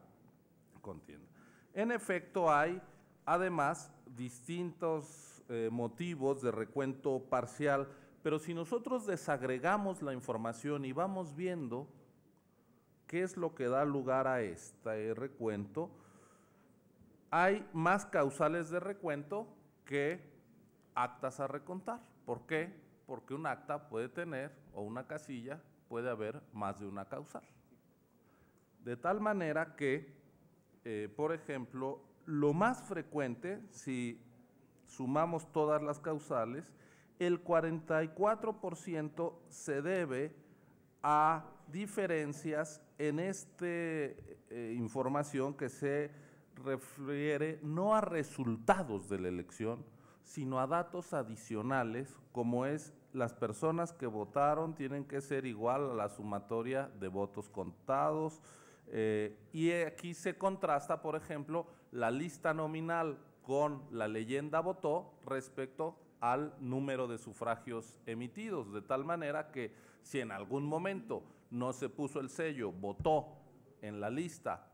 contienda. En efecto, hay además distintos motivos de recuento parcial, pero si nosotros desagregamos la información y vamos viendo qué es lo que da lugar a este recuento, hay más causales de recuento que actas a recontar. ¿Por qué? Porque un acta puede tener, o una casilla, puede haber más de una causal. De tal manera que, por ejemplo, lo más frecuente, si sumamos todas las causales, el 44% se debe a diferencias en esta información que se refiere no a resultados de la elección, sino a datos adicionales, como es las personas que votaron tienen que ser igual a la sumatoria de votos contados, y aquí se contrasta, por ejemplo, la lista nominal con la leyenda votó respecto al número de sufragios emitidos, de tal manera que si en algún momento no se puso el sello votó en la lista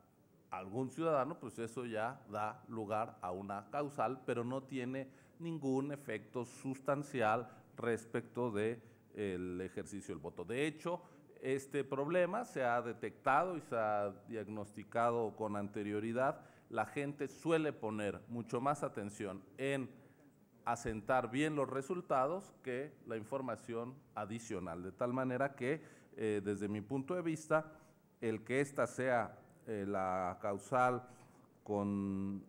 algún ciudadano, pues eso ya da lugar a una causal, pero no tiene ningún efecto sustancial respecto del ejercicio del voto. De hecho, este problema se ha detectado y se ha diagnosticado con anterioridad. La gente suele poner mucho más atención en asentar bien los resultados que la información adicional, de tal manera que, desde mi punto de vista, el que esta sea la causal con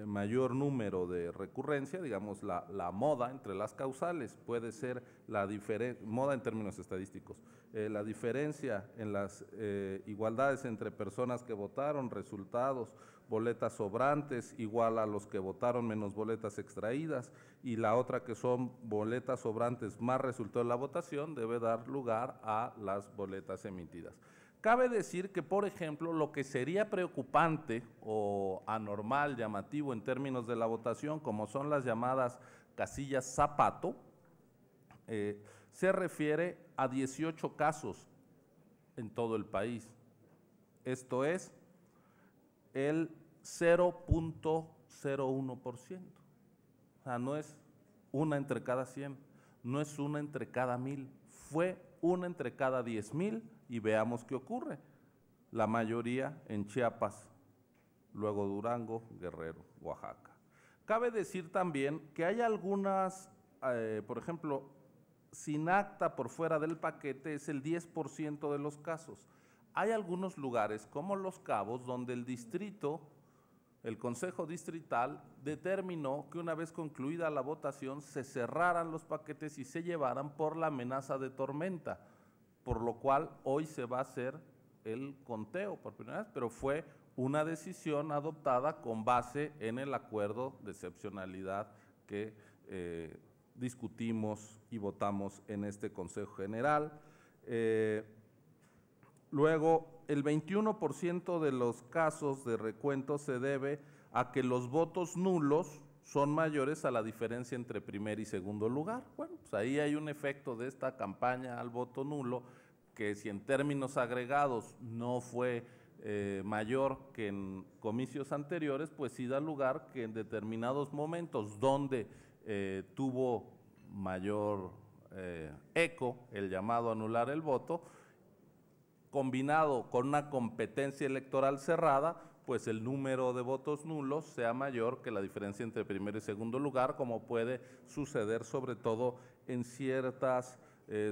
mayor número de recurrencia, digamos la moda entre las causales puede ser la diferencia, moda en términos estadísticos, la diferencia en las igualdades entre personas que votaron, resultados, boletas sobrantes igual a los que votaron menos boletas extraídas, y la otra que son boletas sobrantes más resultado de la votación debe dar lugar a las boletas emitidas. Cabe decir que, por ejemplo, lo que sería preocupante o anormal, llamativo en términos de la votación, como son las llamadas casillas zapato, se refiere a 18 casos en todo el país. Esto es el 0.01%. O sea, no es una entre cada 100, no es una entre cada 1000, fue una entre cada 10,000, y veamos qué ocurre. La mayoría en Chiapas, luego Durango, Guerrero, Oaxaca. Cabe decir también que hay algunas, por ejemplo, sin acta por fuera del paquete es el 10% de los casos. Hay algunos lugares, como Los Cabos, donde el distrito, el Consejo Distrital, determinó que una vez concluida la votación se cerraran los paquetes y se llevaran por la amenaza de tormenta, por lo cual hoy se va a hacer el conteo por primera vez, pero fue una decisión adoptada con base en el acuerdo de excepcionalidad que discutimos y votamos en este Consejo General. Luego, el 21% de los casos de recuento se debe a que los votos nulos son mayores a la diferencia entre primer y segundo lugar. Bueno, pues ahí hay un efecto de esta campaña al voto nulo, que si en términos agregados no fue mayor que en comicios anteriores, pues sí da lugar que en determinados momentos donde tuvo mayor eco el llamado a anular el voto, combinado con una competencia electoral cerrada, pues el número de votos nulos sea mayor que la diferencia entre primero y segundo lugar, como puede suceder sobre todo en ciertas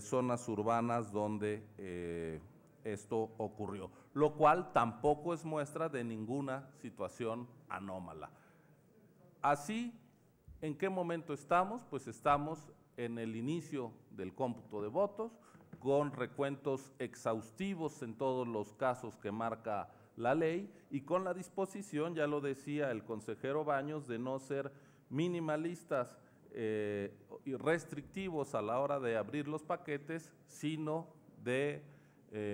zonas urbanas donde esto ocurrió, lo cual tampoco es muestra de ninguna situación anómala. Así, ¿en qué momento estamos? Pues estamos en el inicio del cómputo de votos, con recuentos exhaustivos en todos los casos que marca la ley y con la disposición, ya lo decía el consejero Baños, de no ser minimalistas y restrictivos a la hora de abrir los paquetes, sino de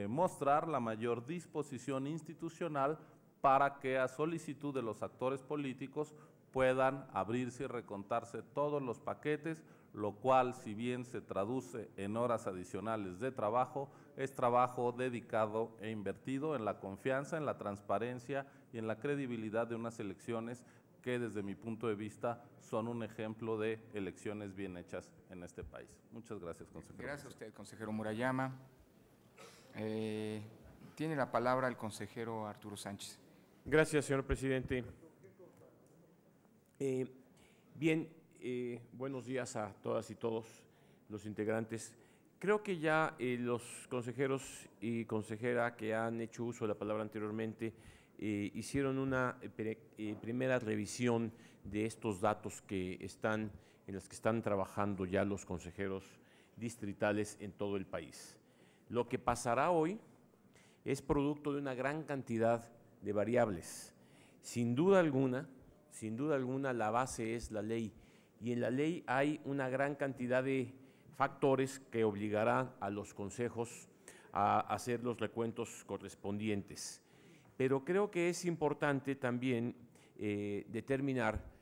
mostrar la mayor disposición institucional para que a solicitud de los actores políticos puedan abrirse y recontarse todos los paquetes, lo cual, si bien se traduce en horas adicionales de trabajo, es trabajo dedicado e invertido en la confianza, en la transparencia y en la credibilidad de unas elecciones que, desde mi punto de vista, son un ejemplo de elecciones bien hechas en este país. Muchas gracias, consejero. Gracias a usted, consejero Murayama. Tiene la palabra el consejero Arturo Sánchez. Gracias, señor presidente. Buenos días a todas y todos los integrantes. Creo que ya los consejeros y consejera que han hecho uso de la palabra anteriormente hicieron una primera revisión de estos datos en los que están trabajando ya los consejeros distritales en todo el país. Lo que pasará hoy es producto de una gran cantidad de variables. Sin duda alguna, la base es la ley, y en la ley hay una gran cantidad de factores que obligarán a los consejos a hacer los recuentos correspondientes. Pero creo que es importante también determinar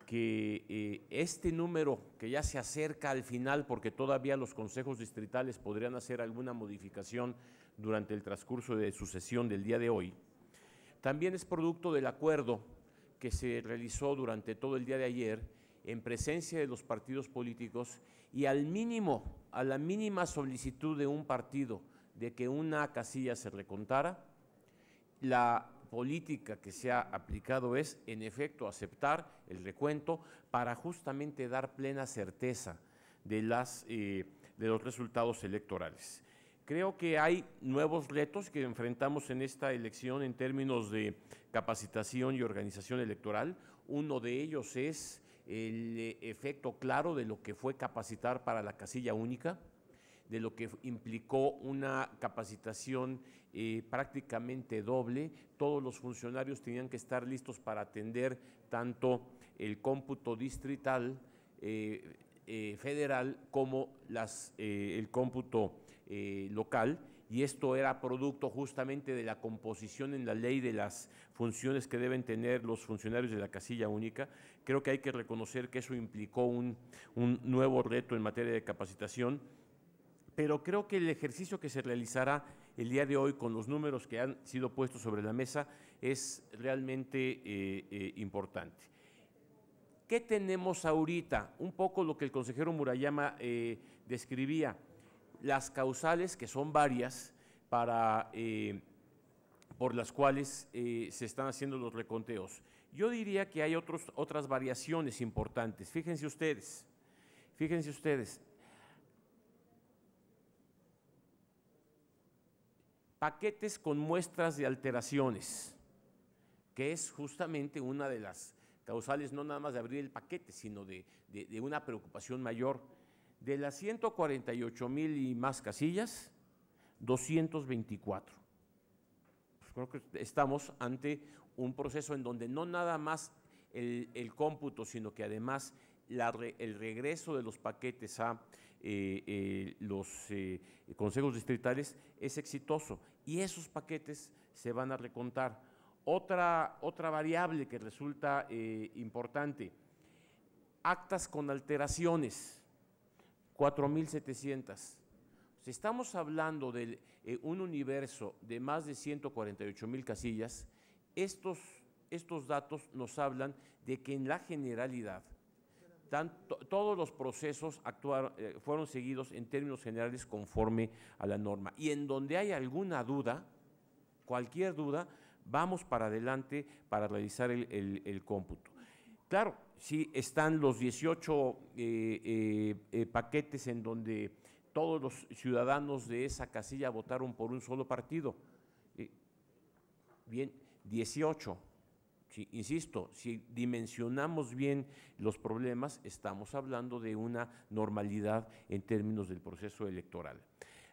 que este número, que ya se acerca al final, porque todavía los consejos distritales podrían hacer alguna modificación durante el transcurso de su sesión del día de hoy, también es producto del acuerdo que se realizó durante todo el día de ayer en presencia de los partidos políticos y a la mínima solicitud de un partido de que una casilla se recontara, la política que se ha aplicado es, en efecto, aceptar el recuento para justamente dar plena certeza de los resultados electorales. Creo que hay nuevos retos que enfrentamos en esta elección en términos de capacitación y organización electoral. Uno de ellos es el efecto claro de lo que fue capacitar para la casilla única, de lo que implicó una capacitación prácticamente doble. Todos los funcionarios tenían que estar listos para atender tanto el cómputo distrital, federal, como el cómputo local, y esto era producto justamente de la composición en la ley de las funciones que deben tener los funcionarios de la casilla única. Creo que hay que reconocer que eso implicó un nuevo reto en materia de capacitación, pero creo que el ejercicio que se realizará el día de hoy con los números que han sido puestos sobre la mesa es realmente importante. ¿Qué tenemos ahorita? Un poco lo que el consejero Murayama describía. Las causales, que son varias, por las cuales se están haciendo los reconteos. Yo diría que hay otras variaciones importantes. Fíjense ustedes, paquetes con muestras de alteraciones, que es justamente una de las causales, no nada más de abrir el paquete, sino de una preocupación mayor. De las 148,000 y más casillas, 224. Pues creo que estamos ante un proceso en donde no nada más el cómputo, sino que además el regreso de los paquetes a los consejos distritales es exitoso, y esos paquetes se van a recontar. Otra variable que resulta importante: actas con alteraciones, 4,700. Si estamos hablando de un universo de más de 148,000 casillas, estos datos nos hablan de que en la generalidad todos los procesos fueron seguidos en términos generales conforme a la norma. Y en donde hay alguna duda, cualquier duda, vamos para adelante para realizar el cómputo. Claro, sí están los 18 paquetes en donde todos los ciudadanos de esa casilla votaron por un solo partido. Bien, 18. Sí, insisto, si dimensionamos bien los problemas, estamos hablando de una normalidad en términos del proceso electoral.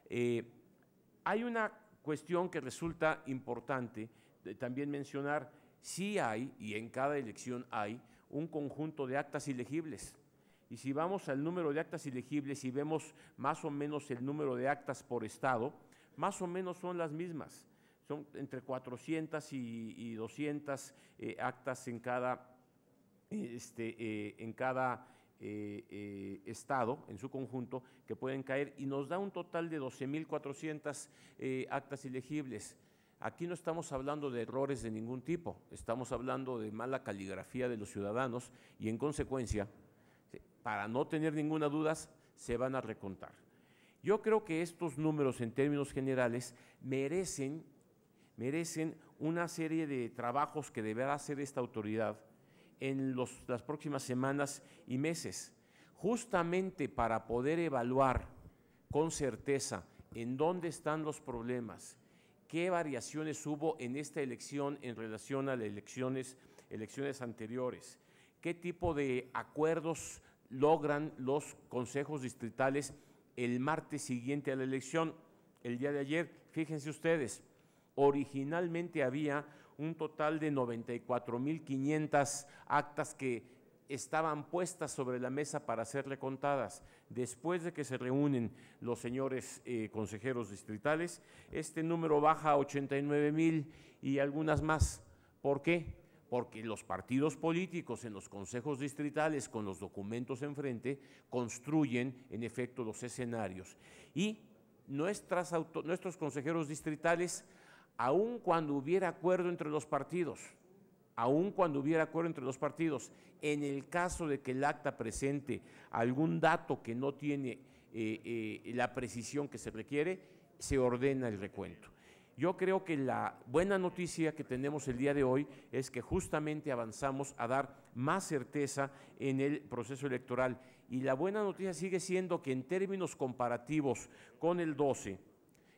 Hay una cuestión que resulta importante también mencionar. Sí hay, y en cada elección hay, un conjunto de actas ilegibles. Y si vamos al número de actas ilegibles y vemos más o menos el número de actas por estado, más o menos son las mismas. Son entre 400 y 200 actas en cada estado, en su conjunto, que pueden caer, y nos da un total de 12.400 actas ilegibles. Aquí no estamos hablando de errores de ningún tipo, estamos hablando de mala caligrafía de los ciudadanos y, en consecuencia, para no tener ninguna duda, se van a recontar. Yo creo que estos números, en términos generales, merecen una serie de trabajos que deberá hacer esta autoridad en las próximas semanas y meses, justamente para poder evaluar con certeza en dónde están los problemas, qué variaciones hubo en esta elección en relación a las elecciones anteriores, qué tipo de acuerdos logran los consejos distritales el martes siguiente a la elección. El día de ayer, fíjense ustedes, originalmente había un total de 94.500 actas que estaban puestas sobre la mesa para ser recontadas. Después de que se reúnen los señores consejeros distritales, este número baja a 89.000 y algunas más. ¿Por qué? Porque los partidos políticos en los consejos distritales, con los documentos enfrente, construyen en efecto los escenarios. Y nuestros consejeros distritales, aun cuando hubiera acuerdo entre los partidos, en el caso de que el acta presente algún dato que no tiene la precisión que se requiere, se ordena el recuento. Yo creo que la buena noticia que tenemos el día de hoy es que justamente avanzamos a dar más certeza en el proceso electoral, y la buena noticia sigue siendo que en términos comparativos con el 12,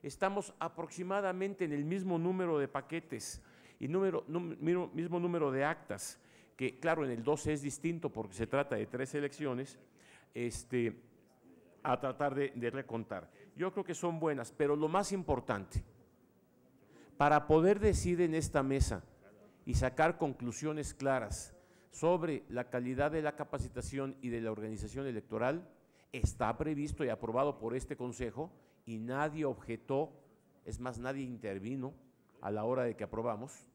estamos aproximadamente en el mismo número de paquetes y mismo número de actas, que claro, en el 12 es distinto porque se trata de 3 elecciones, a tratar de recontar. Yo creo que son buenas, pero lo más importante, para poder decidir en esta mesa y sacar conclusiones claras sobre la calidad de la capacitación y de la organización electoral, está previsto y aprobado por este Consejo, y nadie objetó, es más, nadie intervino a la hora de que aprobamos.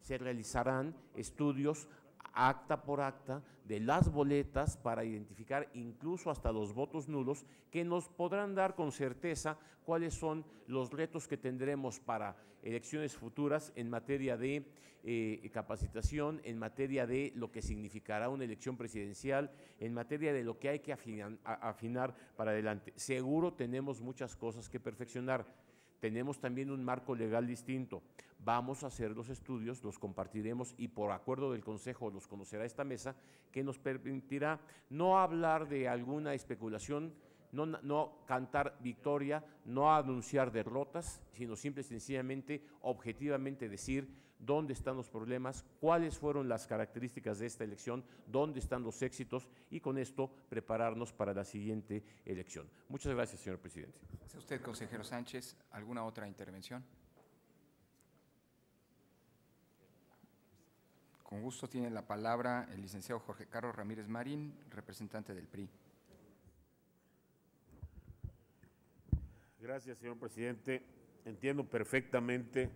Se realizarán estudios acta por acta de las boletas para identificar incluso hasta los votos nulos, que nos podrán dar con certeza cuáles son los retos que tendremos para elecciones futuras en materia de capacitación, en materia de lo que significará una elección presidencial, en materia de lo que hay que afinar para adelante. Seguro tenemos muchas cosas que perfeccionar. Tenemos también un marco legal distinto. Vamos a hacer los estudios, los compartiremos, y por acuerdo del Consejo los conocerá esta mesa, que nos permitirá no hablar de alguna especulación, no cantar victoria, no anunciar derrotas, sino simple y sencillamente, objetivamente decir dónde están los problemas, cuáles fueron las características de esta elección, dónde están los éxitos, y con esto prepararnos para la siguiente elección. Muchas gracias, señor presidente. Gracias a usted, consejero Sánchez. ¿Alguna otra intervención? Con gusto tiene la palabra el licenciado Jorge Carlos Ramírez Marín, representante del PRI. Gracias, señor presidente. Entiendo perfectamente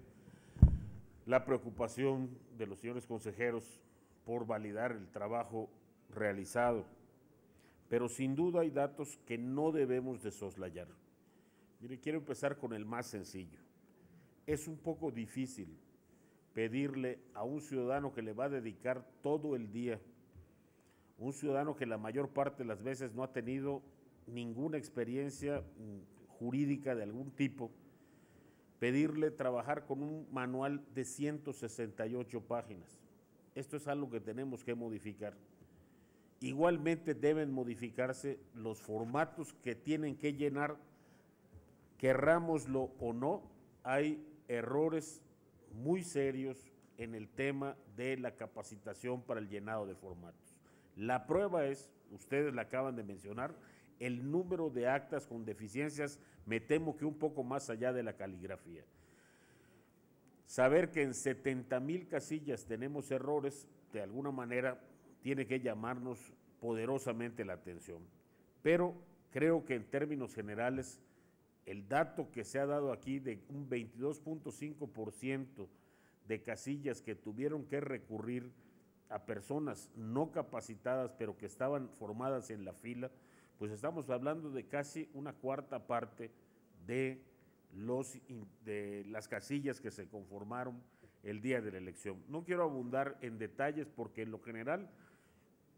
la preocupación de los señores consejeros por validar el trabajo realizado, pero sin duda hay datos que no debemos de soslayar. Mire, quiero empezar con el más sencillo. Es un poco difícil pedirle a un ciudadano que le va a dedicar todo el día un ciudadano que la mayor parte de las veces no ha tenido ninguna experiencia jurídica de algún tipo, pedirle trabajar con un manual de 168 páginas. Esto es algo que tenemos que modificar. Igualmente deben modificarse los formatos que tienen que llenar, querrámoslo o no. Hay errores muy serios en el tema de la capacitación para el llenado de formatos. La prueba es, ustedes la acaban de mencionar, el número de actas con deficiencias, me temo que un poco más allá de la caligrafía. Saber que en 70,000 casillas tenemos errores, de alguna manera tiene que llamarnos poderosamente la atención. Pero creo que en términos generales, el dato que se ha dado aquí de un 22.5% de casillas que tuvieron que recurrir a personas no capacitadas, pero que estaban formadas en la fila, pues estamos hablando de casi una cuarta parte de las casillas que se conformaron el día de la elección. No quiero abundar en detalles porque en lo general,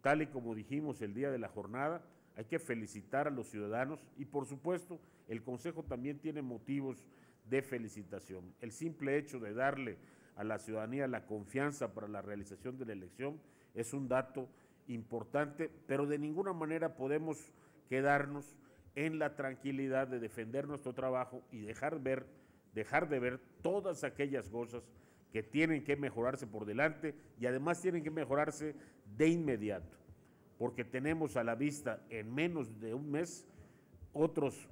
tal y como dijimos el día de la jornada, hay que felicitar a los ciudadanos y por supuesto el Consejo también tiene motivos de felicitación. El simple hecho de darle a la ciudadanía la confianza para la realización de la elección es un dato importante, pero de ninguna manera podemos quedarnos en la tranquilidad de defender nuestro trabajo y dejar de ver todas aquellas cosas que tienen que mejorarse por delante y además tienen que mejorarse de inmediato, porque tenemos a la vista en menos de un mes otros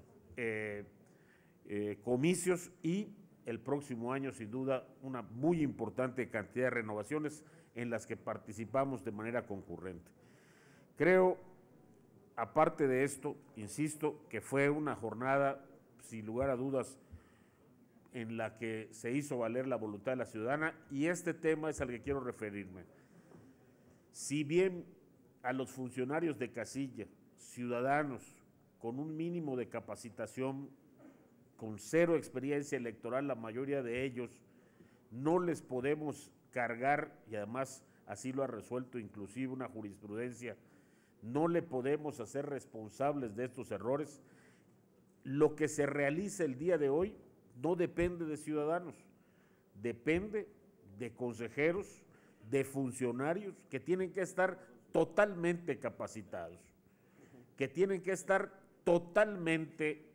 comicios y el próximo año sin duda una muy importante cantidad de renovaciones en las que participamos de manera concurrente. Creo, aparte de esto, insisto, que fue una jornada, sin lugar a dudas, en la que se hizo valer la voluntad de la ciudadana y este tema es al que quiero referirme. Si bien a los funcionarios de casilla, ciudadanos con un mínimo de capacitación, con cero experiencia electoral, la mayoría de ellos, no les podemos cargar, y además así lo ha resuelto inclusive una jurisprudencia, no le podemos hacer responsables de estos errores. Lo que se realiza el día de hoy no depende de ciudadanos, depende de consejeros, de funcionarios que tienen que estar totalmente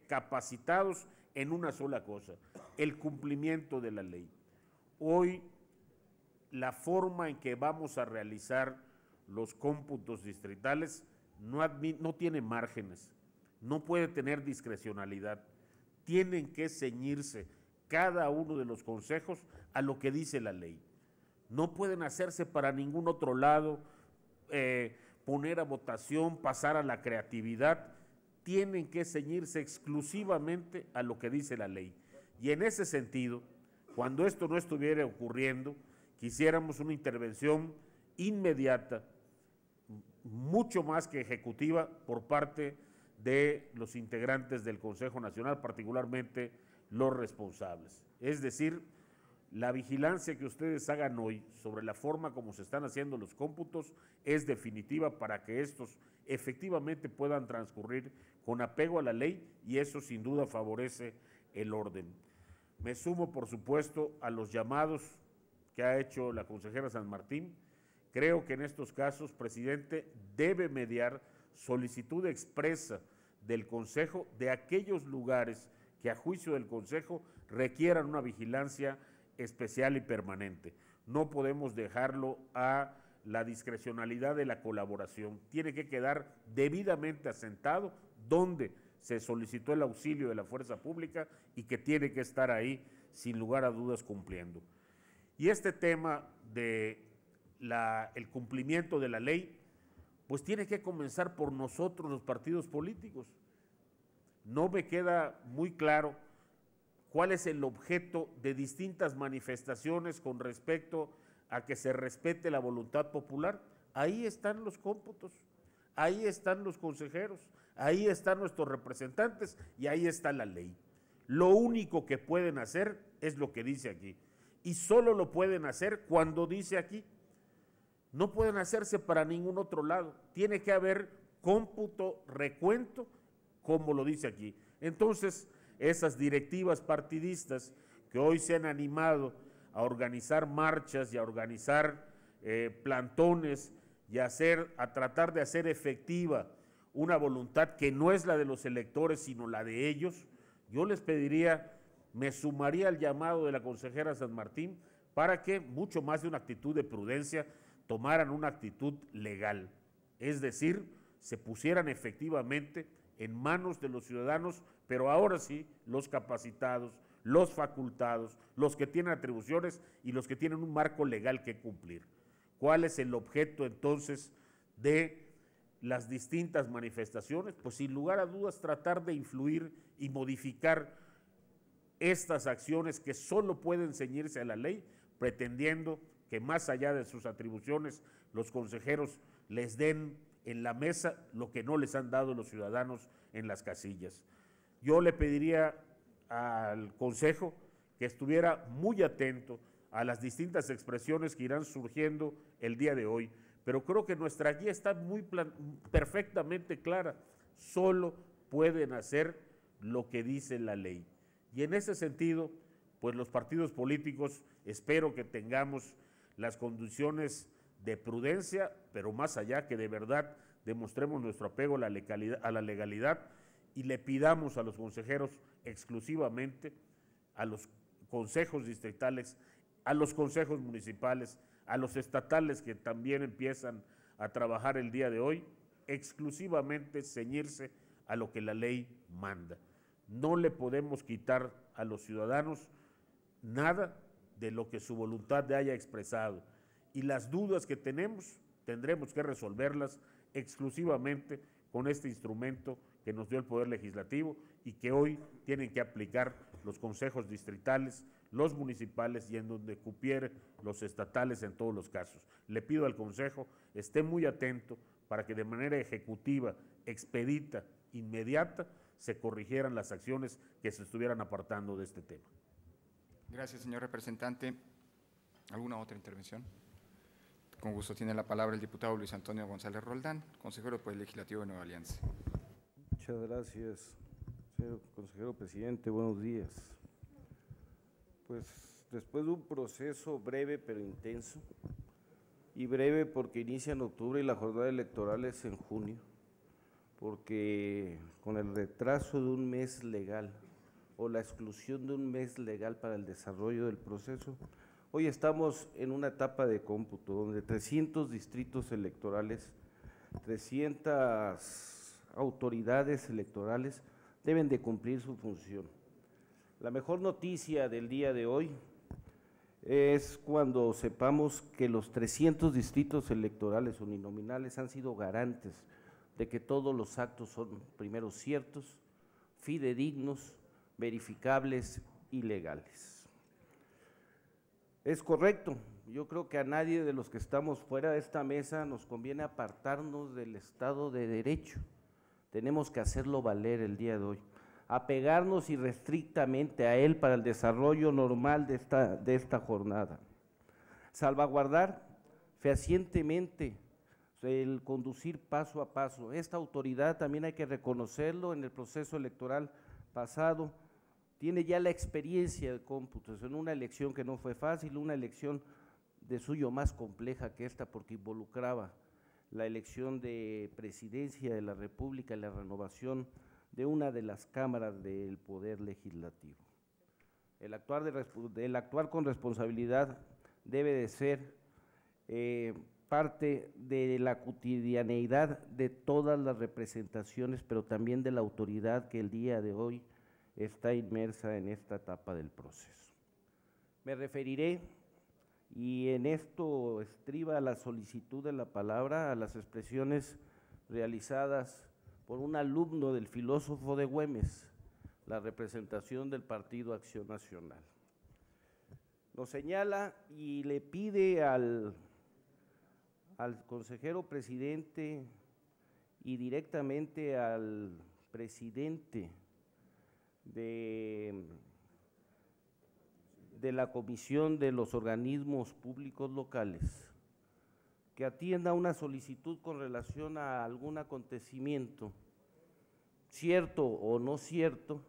capacitados, en una sola cosa, el cumplimiento de la ley. Hoy, la forma en que vamos a realizar los cómputos distritales no tiene márgenes, no puede tener discrecionalidad, tienen que ceñirse cada uno de los consejos a lo que dice la ley. No pueden hacerse para ningún otro lado, poner a votación, pasar a la creatividad, tienen que ceñirse exclusivamente a lo que dice la ley. Y en ese sentido, cuando esto no estuviera ocurriendo, quisiéramos una intervención inmediata, mucho más que ejecutiva, por parte de los integrantes del Consejo Nacional, particularmente los responsables. Es decir, la vigilancia que ustedes hagan hoy sobre la forma como se están haciendo los cómputos es definitiva para que estos efectivamente puedan transcurrir con apego a la ley y eso sin duda favorece el orden. Me sumo, por supuesto, a los llamados que ha hecho la consejera San Martín. Creo que en estos casos, presidente, debe mediar solicitud expresa del Consejo de aquellos lugares que a juicio del Consejo requieran una vigilancia especial y permanente. No podemos dejarlo a la discrecionalidad de la colaboración. Tiene que quedar debidamente asentado donde se solicitó el auxilio de la fuerza pública y que tiene que estar ahí sin lugar a dudas cumpliendo. Y este tema de el cumplimiento de la ley, pues tiene que comenzar por nosotros los partidos políticos. No me queda muy claro cuál es el objeto de distintas manifestaciones con respecto a que se respete la voluntad popular. Ahí están los cómputos, ahí están los consejeros, ahí están nuestros representantes y ahí está la ley. Lo único que pueden hacer es lo que dice aquí y solo lo pueden hacer cuando dice aquí. no pueden hacerse para ningún otro lado. Tiene que haber cómputo, recuento, como lo dice aquí. Entonces, esas directivas partidistas que hoy se han animado a organizar marchas y a organizar plantones y a tratar de hacer efectiva una voluntad que no es la de los electores, sino la de ellos, yo les pediría, me sumaría al llamado de la consejera San Martín para que, mucho más de una actitud de prudencia, tomaran una actitud legal, es decir, se pusieran efectivamente en manos de los ciudadanos, pero ahora sí, los capacitados, los facultados, los que tienen atribuciones y los que tienen un marco legal que cumplir. ¿Cuál es el objeto entonces de las distintas manifestaciones? Pues sin lugar a dudas tratar de influir y modificar estas acciones que solo pueden ceñirse a la ley, pretendiendo que más allá de sus atribuciones los consejeros les den en la mesa lo que no les han dado los ciudadanos en las casillas. Yo le pediría al Consejo que estuviera muy atento a las distintas expresiones que irán surgiendo el día de hoy, pero creo que nuestra guía está perfectamente clara. Solo pueden hacer lo que dice la ley. Y en ese sentido, pues los partidos políticos espero que tengamos las condiciones de prudencia, pero más allá, que de verdad demostremos nuestro apego a la legalidad y le pidamos a los consejeros exclusivamente, a los consejos distritales, a los consejos municipales, a los estatales que también empiezan a trabajar el día de hoy, exclusivamente ceñirse a lo que la ley manda. No le podemos quitar a los ciudadanos nada de lo que su voluntad haya expresado, y las dudas que tendremos que resolverlas exclusivamente con este instrumento que nos dio el Poder Legislativo y que hoy tienen que aplicar los consejos distritales, los municipales y en donde cupiere los estatales en todos los casos. Le pido al Consejo esté muy atento para que de manera ejecutiva, expedita, inmediata, se corrigieran las acciones que se estuvieran apartando de este tema. Gracias, señor representante. ¿Alguna otra intervención? Con gusto tiene la palabra el diputado Luis Antonio González Roldán, consejero del Poder Legislativo de Nueva Alianza. Muchas gracias, señor consejero presidente. Buenos días. Pues después de un proceso breve pero intenso, y breve porque inicia en octubre y la jornada electoral es en junio, porque con el retraso de un mes legal o la exclusión de un mes legal para el desarrollo del proceso, hoy estamos en una etapa de cómputo donde 300 distritos electorales, 300 autoridades electorales deben de cumplir su función. La mejor noticia del día de hoy es cuando sepamos que los 300 distritos electorales uninominales han sido garantes de que todos los actos son, primero, ciertos, fidedignos, verificables y legales. Es correcto, yo creo que a nadie de los que estamos fuera de esta mesa nos conviene apartarnos del Estado de Derecho. Tenemos que hacerlo valer el día de hoy, apegarnos irrestrictamente a él para el desarrollo normal de esta jornada. Salvaguardar fehacientemente el conducir paso a paso. Esta autoridad, también hay que reconocerlo, en el proceso electoral pasado, tiene ya la experiencia de cómputos en una elección que no fue fácil, una elección de suyo más compleja que esta porque involucraba la elección de presidencia de la República y la renovación de una de las cámaras del Poder Legislativo. El actuar con responsabilidad debe de ser parte de la cotidianeidad de todas las representaciones, pero también de la autoridad que el día de hoy está inmersa en esta etapa del proceso. Me referiré, y en esto estriba la solicitud de la palabra, a las expresiones realizadas por un alumno del filósofo de Güemes, la representación del Partido Acción Nacional. Nos señala y le pide al consejero presidente y directamente al presidente de la Comisión de los Organismos Públicos Locales que atienda una solicitud con relación a algún acontecimiento, cierto o no cierto,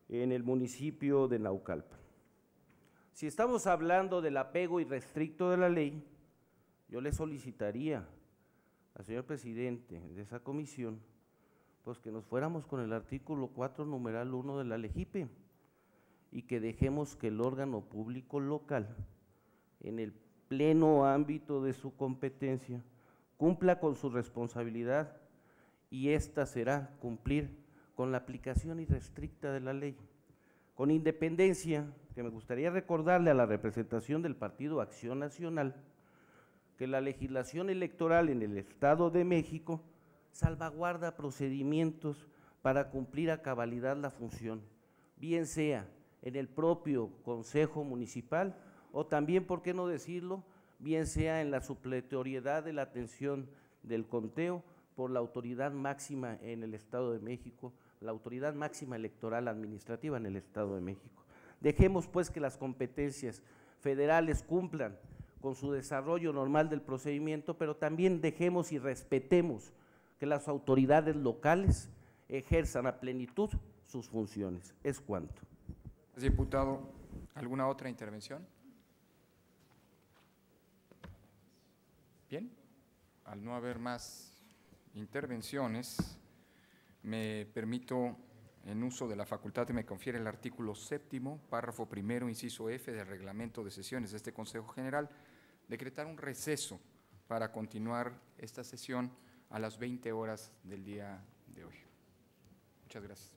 en el municipio de Naucalpan. Si estamos hablando del apego irrestricto de la ley, yo le solicitaría al señor presidente de esa comisión, pues que nos fuéramos con el artículo 4, numeral 1 de la LEGIPE y que dejemos que el órgano público local, en el pleno ámbito de su competencia, cumpla con su responsabilidad y esta será cumplir con la aplicación irrestricta de la ley. Con independencia, que me gustaría recordarle a la representación del Partido Acción Nacional que la legislación electoral en el Estado de México salvaguarda procedimientos para cumplir a cabalidad la función, bien sea en el propio Consejo Municipal o también, por qué no decirlo, bien sea en la supletoriedad de la atención del conteo por la autoridad máxima en el Estado de México, la autoridad máxima electoral administrativa en el Estado de México. Dejemos pues que las competencias federales cumplan con su desarrollo normal del procedimiento, pero también dejemos y respetemos que las autoridades locales ejerzan a plenitud sus funciones. Es cuanto. Diputado, ¿alguna otra intervención? Bien, al no haber más intervenciones, me permito, en uso de la facultad que me confiere el artículo 7º, párrafo primero, inciso F del reglamento de sesiones de este Consejo General, decretar un receso para continuar esta sesión a las 20 horas del día de hoy. Muchas gracias.